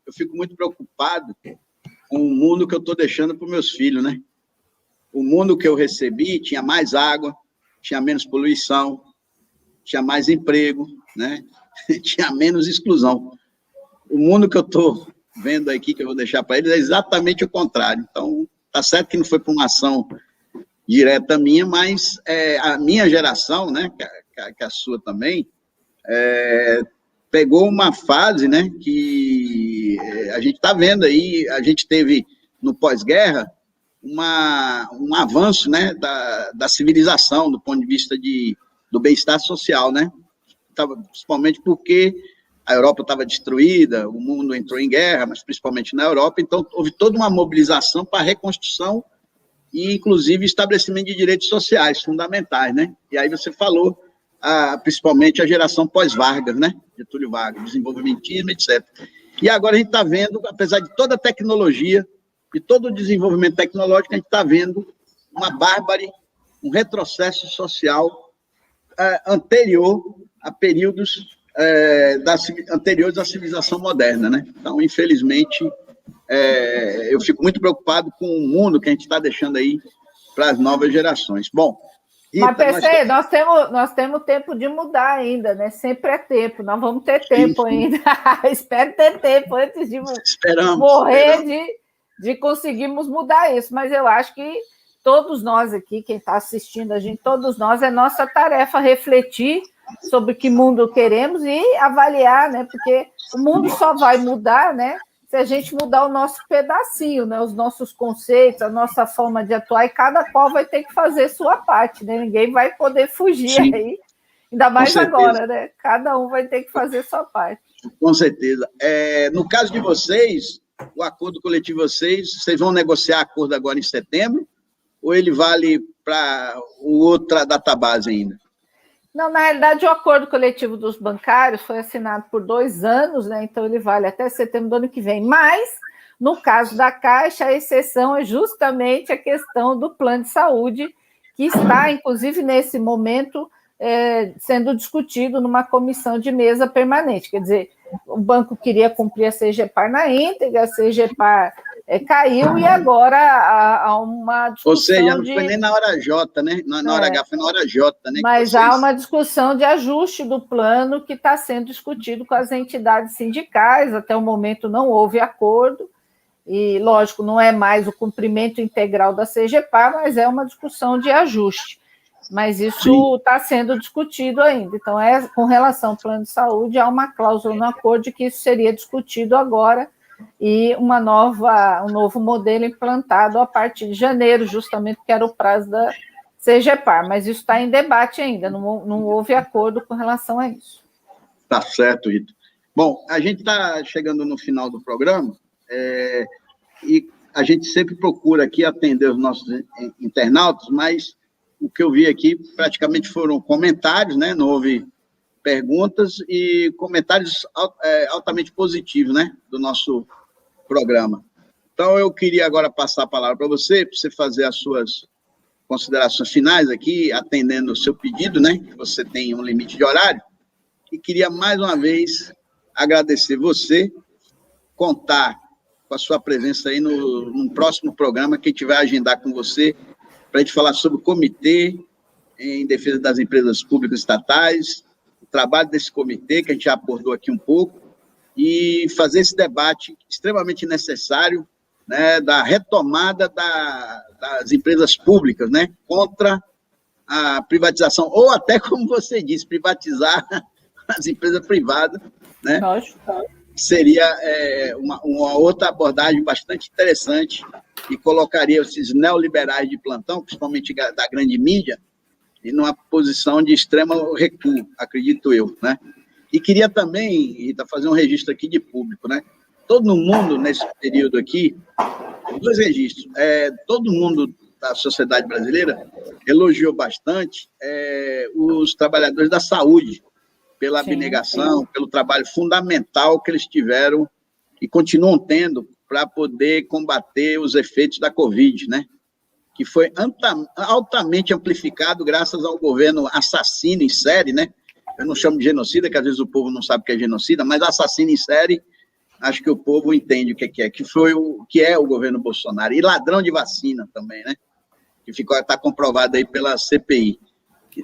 Eu fico muito preocupado com o mundo que eu estou deixando para os meus filhos, né? O mundo que eu recebi tinha mais água, tinha menos poluição, tinha mais emprego, né? Tinha menos exclusão. O mundo que eu estou vendo aqui, que eu vou deixar para eles, é exatamente o contrário. Então, tá certo que não foi por uma ação direta minha, mas a minha geração, né, que a sua também, pegou uma fase, né, que a gente está vendo aí, a gente teve no pós-guerra um avanço, né, da civilização, do ponto de vista do bem-estar social, né, principalmente porque a Europa estava destruída, o mundo entrou em guerra, mas principalmente na Europa, então houve toda uma mobilização para a reconstrução e, inclusive, estabelecimento de direitos sociais fundamentais, né? E aí você falou, principalmente, a geração pós-Vargas, né? Getúlio Vargas, desenvolvimentismo, etc. E agora a gente está vendo, apesar de toda a tecnologia, de todo o desenvolvimento tecnológico, a gente está vendo uma bárbare, um retrocesso social anterior a períodos anteriores à civilização moderna, né? Então, infelizmente, eu fico muito preocupado com o mundo que a gente está deixando aí para as novas gerações. Bom, Rita, mas pensei, nós temos tempo de mudar ainda, né? Sempre é tempo, nós vamos ter tempo ainda. Espero ter tempo antes de morrer de conseguirmos mudar isso, mas eu acho que todos nós aqui, quem está assistindo a gente, todos nós, é nossa tarefa refletir sobre que mundo queremos e avaliar, né? Porque o mundo só vai mudar, né? Se a gente mudar o nosso pedacinho, né? Os nossos conceitos, a nossa forma de atuar, e cada qual vai ter que fazer sua parte, né? Ninguém vai poder fugir. Sim. Aí, ainda mais agora, né? Cada um vai ter que fazer sua parte. Com certeza. No caso de vocês, o acordo coletivo de vocês vão negociar acordo agora em setembro, ou ele vale para outra database ainda? Não, na realidade, o acordo coletivo dos bancários foi assinado por 2 anos, né? Então ele vale até setembro do ano que vem. Mas, no caso da Caixa, a exceção é justamente a questão do plano de saúde, que está, inclusive, nesse momento, sendo discutido numa comissão de mesa permanente. Quer dizer, o banco queria cumprir a CGPAR na íntegra, a CGPAR caiu e agora há uma discussão. Ou seja, não foi nem na hora J, né? Na hora H, foi na hora J, né? Mas há uma discussão de ajuste do plano que está sendo discutido com as entidades sindicais. Até o momento não houve acordo, e, lógico, não é mais o cumprimento integral da CGPAR, mas é uma discussão de ajuste. Mas isso está sendo discutido ainda. Então, com relação ao plano de saúde, há uma cláusula no acordo de que isso seria discutido agora, e um novo modelo implantado a partir de janeiro, justamente porque era o prazo da CGPAR, mas isso está em debate ainda, não houve acordo com relação a isso. Tá certo, Rita. Bom, a gente está chegando no final do programa, e a gente sempre procura aqui atender os nossos internautas, mas o que eu vi aqui praticamente foram comentários, né? Não houve perguntas e comentários altamente positivos, né, do nosso programa. Então, eu queria agora passar a palavra para você fazer as suas considerações finais aqui, atendendo o seu pedido, né, que você tem um limite de horário, e queria, mais uma vez, agradecer você, contar com a sua presença aí num próximo programa que a gente vai agendar com você, para a gente falar sobre o Comitê em Defesa das Empresas Públicas Estatais, trabalho desse comitê, que a gente já abordou aqui um pouco, e fazer esse debate extremamente necessário, né, da retomada das empresas públicas, né, contra a privatização, ou até, como você disse, privatizar as empresas privadas, né, seria uma outra abordagem bastante interessante e colocaria esses neoliberais de plantão, principalmente da grande mídia, e numa posição de extremo recuo, acredito eu, né? E queria também, Rita, fazer um registro aqui de público, né? Todo mundo, nesse período aqui, 2 registros, todo mundo da sociedade brasileira elogiou bastante os trabalhadores da saúde, pela abnegação, pelo trabalho fundamental que eles tiveram e continuam tendo para poder combater os efeitos da Covid, né? que foi altamente amplificado graças ao governo assassino em série, né? Eu não chamo de genocida, que às vezes o povo não sabe o que é genocida, mas assassino em série, acho que o povo entende o que é, que é o governo Bolsonaro. E ladrão de vacina também, né? Que está comprovado aí pela CPI.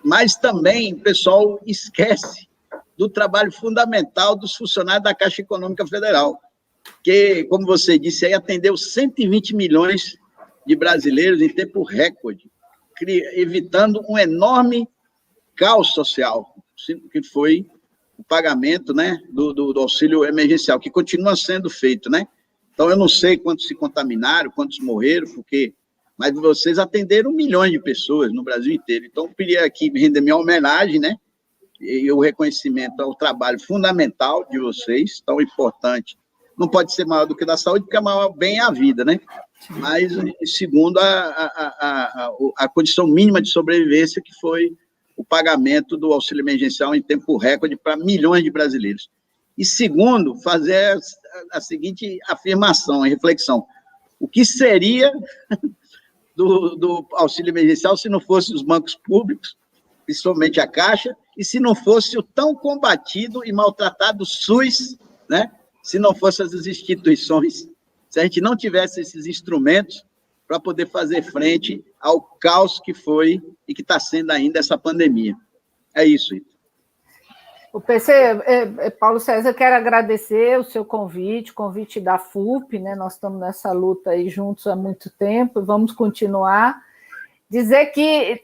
Mas também o pessoal esquece do trabalho fundamental dos funcionários da Caixa Econômica Federal, que, como você disse, aí atendeu 120 milhões de brasileiros em tempo recorde, evitando um enorme caos social, que foi o pagamento, né, do auxílio emergencial, que continua sendo feito, né? Então, eu não sei quantos se contaminaram, quantos morreram, mas vocês atenderam milhões de pessoas no Brasil inteiro. Então, eu queria aqui render minha homenagem, né, e o reconhecimento ao trabalho fundamental de vocês, tão importante. Não pode ser maior do que da saúde, porque o maior bem é a vida, né? Mas, segundo a condição mínima de sobrevivência, que foi o pagamento do auxílio emergencial em tempo recorde para milhões de brasileiros. E, segundo, fazer a seguinte afirmação, a reflexão. O que seria do auxílio emergencial se não fosse os bancos públicos, principalmente a Caixa, e se não fosse o tão combatido e maltratado SUS, né? Se não fossem as instituições, se a gente não tivesse esses instrumentos para poder fazer frente ao caos que foi e que está sendo ainda essa pandemia. É isso, Rita. O PC, Paulo César, eu quero agradecer o seu convite da FUP, né? Nós estamos nessa luta aí juntos há muito tempo, vamos continuar. Dizer que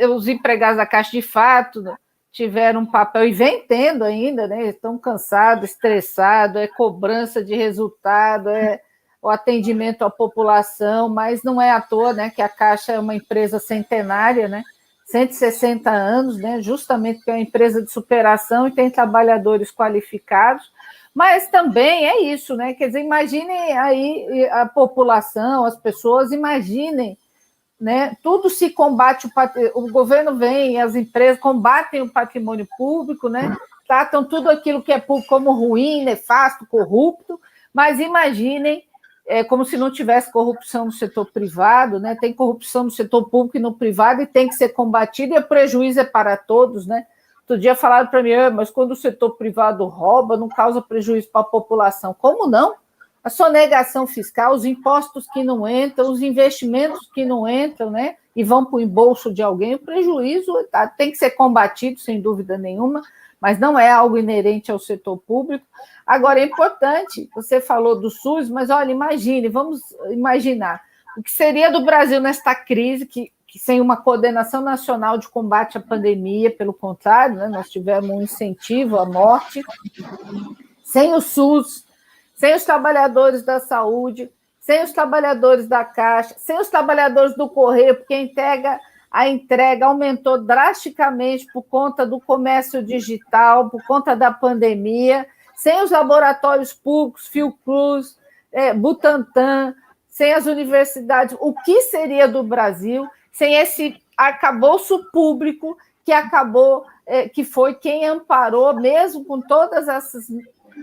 os empregados da Caixa, de fato, tiveram um papel, e vem tendo ainda, né? Estão cansados, estressados, é cobrança de resultado, é o atendimento à população, mas não é à toa, né, que a Caixa é uma empresa centenária, né? 160 anos, né? Justamente porque é uma empresa de superação e tem trabalhadores qualificados, mas também é isso, né? Quer dizer, imaginem aí a população, as pessoas, imaginem, né? Tudo se combate, o governo vem, as empresas combatem o patrimônio público, né? Tratam tudo aquilo que é público como ruim, nefasto, corrupto, mas imaginem, como se não tivesse corrupção no setor privado, né? Tem corrupção no setor público e no privado e tem que ser combatido, e o prejuízo é para todos, né? Outro dia falaram para mim, mas quando o setor privado rouba, não causa prejuízo para a população. Como não? A sonegação fiscal, os impostos que não entram, os investimentos que não entram, né, e vão para o embolso de alguém, o prejuízo tem que ser combatido, sem dúvida nenhuma, mas não é algo inerente ao setor público. Agora, é importante, você falou do SUS, mas, olha, vamos imaginar o que seria do Brasil nesta crise, que sem uma coordenação nacional de combate à pandemia, pelo contrário, né, nós tivemos um incentivo à morte, sem o SUS, sem os trabalhadores da saúde, sem os trabalhadores da Caixa, sem os trabalhadores do Correio, porque a entrega aumentou drasticamente por conta do comércio digital, por conta da pandemia, sem os laboratórios públicos, Fiocruz, Butantan, sem as universidades. O que seria do Brasil sem esse arcabouço público que foi quem amparou, mesmo com todas essas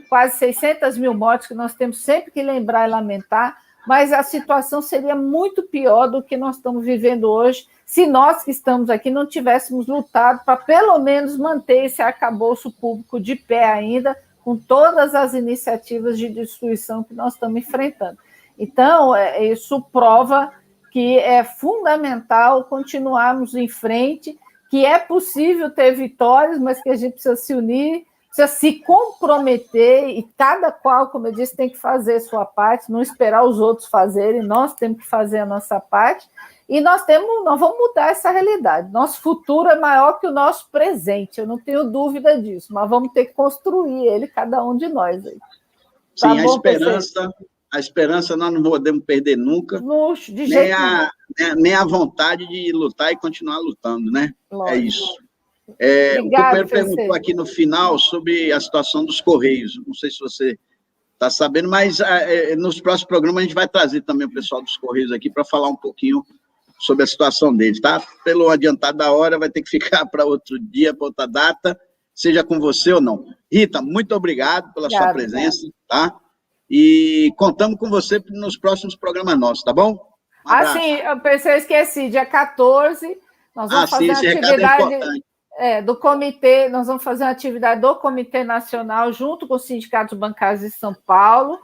quase 600 mil mortes que nós temos sempre que lembrar e lamentar, mas a situação seria muito pior do que nós estamos vivendo hoje, se nós que estamos aqui não tivéssemos lutado para pelo menos manter esse arcabouço público de pé ainda, com todas as iniciativas de destruição que nós estamos enfrentando. Então, isso prova que é fundamental continuarmos em frente, que é possível ter vitórias, mas que a gente precisa se unir, precisa se comprometer, e cada qual, como eu disse, tem que fazer a sua parte, não esperar os outros fazerem, nós temos que fazer a nossa parte, e nós vamos mudar essa realidade. Nosso futuro é maior que o nosso presente, eu não tenho dúvida disso, mas vamos ter que construir ele, cada um de nós. Aí. Sim, tá bom, a esperança nós não podemos perder nunca, de jeito nem a vontade de lutar e continuar lutando, né? Lógico. É isso. O companheiro perguntou aqui no final sobre a situação dos Correios. Não sei se você está sabendo, mas nos próximos programas a gente vai trazer também o pessoal dos Correios aqui para falar um pouquinho sobre a situação deles, tá? Pelo adiantado da hora, vai ter que ficar para outro dia, para outra data, seja com você ou não. Rita, muito obrigado pela sua presença, tá? E contamos com você nos próximos programas nossos, tá bom? Sim, eu pensei, eu esqueci, dia 14, nós vamos fazer uma atividade do comitê, nós vamos fazer uma atividade do Comitê Nacional junto com os sindicatos bancários de São Paulo.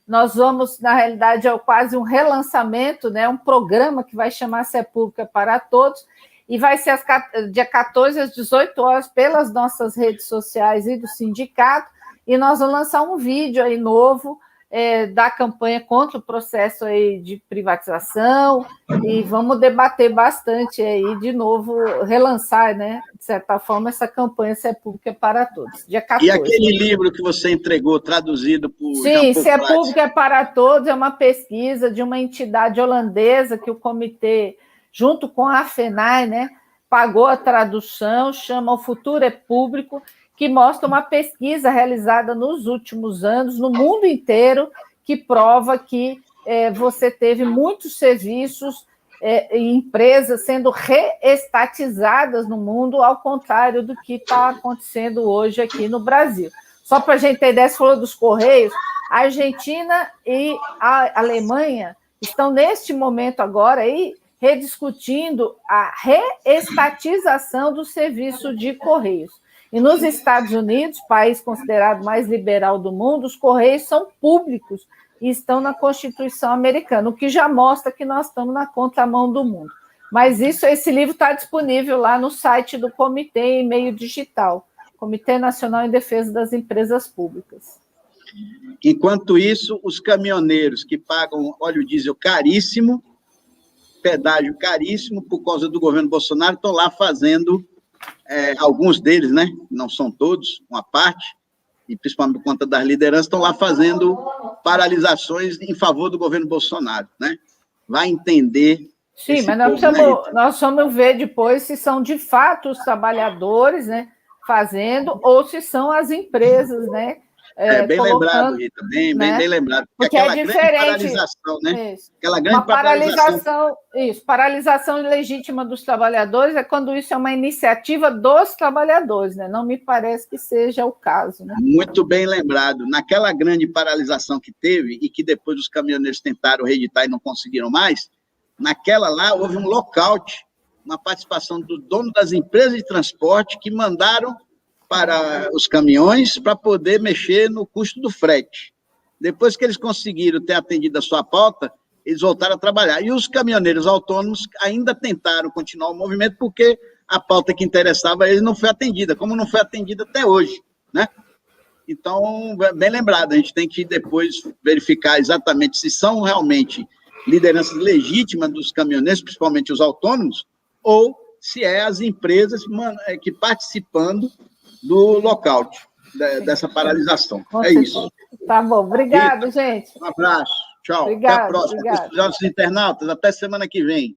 Nós vamos, na realidade, é quase um relançamento, né, um programa que vai chamar Se é Público é para Todos, e vai ser dia 14 às 18 horas pelas nossas redes sociais e do sindicato, e nós vamos lançar um vídeo aí novo da campanha contra o processo aí de privatização, e vamos debater bastante aí, de novo, relançar, né, de certa forma, essa campanha Se é Público é para Todos, dia 14. E aquele livro que você entregou, traduzido por... Sim, Se é Público é para Todos, é uma pesquisa de uma entidade holandesa que o comitê, junto com a FENAI, né, pagou a tradução, chama O Futuro é Público, que mostra uma pesquisa realizada nos últimos anos, no mundo inteiro, que prova que você teve muitos serviços e empresas sendo reestatizadas no mundo, ao contrário do que está acontecendo hoje aqui no Brasil. Só para a gente ter ideia, você falou dos Correios, a Argentina e a Alemanha estão, neste momento agora, aí, rediscutindo a reestatização do serviço de Correios. E nos Estados Unidos, país considerado mais liberal do mundo, os Correios são públicos e estão na Constituição americana, o que já mostra que nós estamos na contramão do mundo. Mas esse livro está disponível lá no site do comitê em meio digital, Comitê Nacional em Defesa das Empresas Públicas. Enquanto isso, os caminhoneiros que pagam óleo diesel caríssimo, pedágio caríssimo, por causa do governo Bolsonaro, estão lá fazendo... alguns deles, né, não são todos, uma parte, e principalmente por conta das lideranças, estão lá fazendo paralisações em favor do governo Bolsonaro, né? Vai entender... Sim, mas nós vamos ver depois se são de fato os trabalhadores, né, fazendo, ou se são as empresas, né? Bem lembrado, Rita, bem lembrado. Porque aquela é diferente. Grande paralisação, né? Isso. Aquela grande uma paralisação. Isso, paralisação ilegítima dos trabalhadores é quando isso é uma iniciativa dos trabalhadores, né? Não me parece que seja o caso, né? Muito bem lembrado. Naquela grande paralisação que teve, e que depois os caminhoneiros tentaram reeditar e não conseguiram mais, naquela lá houve um lockout, uma participação do dono das empresas de transporte que mandaram para os caminhões para poder mexer no custo do frete. Depois que eles conseguiram ter atendido a sua pauta, eles voltaram a trabalhar. E os caminhoneiros autônomos ainda tentaram continuar o movimento porque a pauta que interessava a eles não foi atendida, como não foi atendida até hoje, né? Então, bem lembrado, a gente tem que depois verificar exatamente se são realmente lideranças legítimas dos caminhoneiros, principalmente os autônomos, ou se é as empresas que participando do lockout, dessa paralisação. Isso. Tá bom, obrigado, gente. Um abraço, tchau. Obrigado, até a próxima. Os internautas, até semana que vem.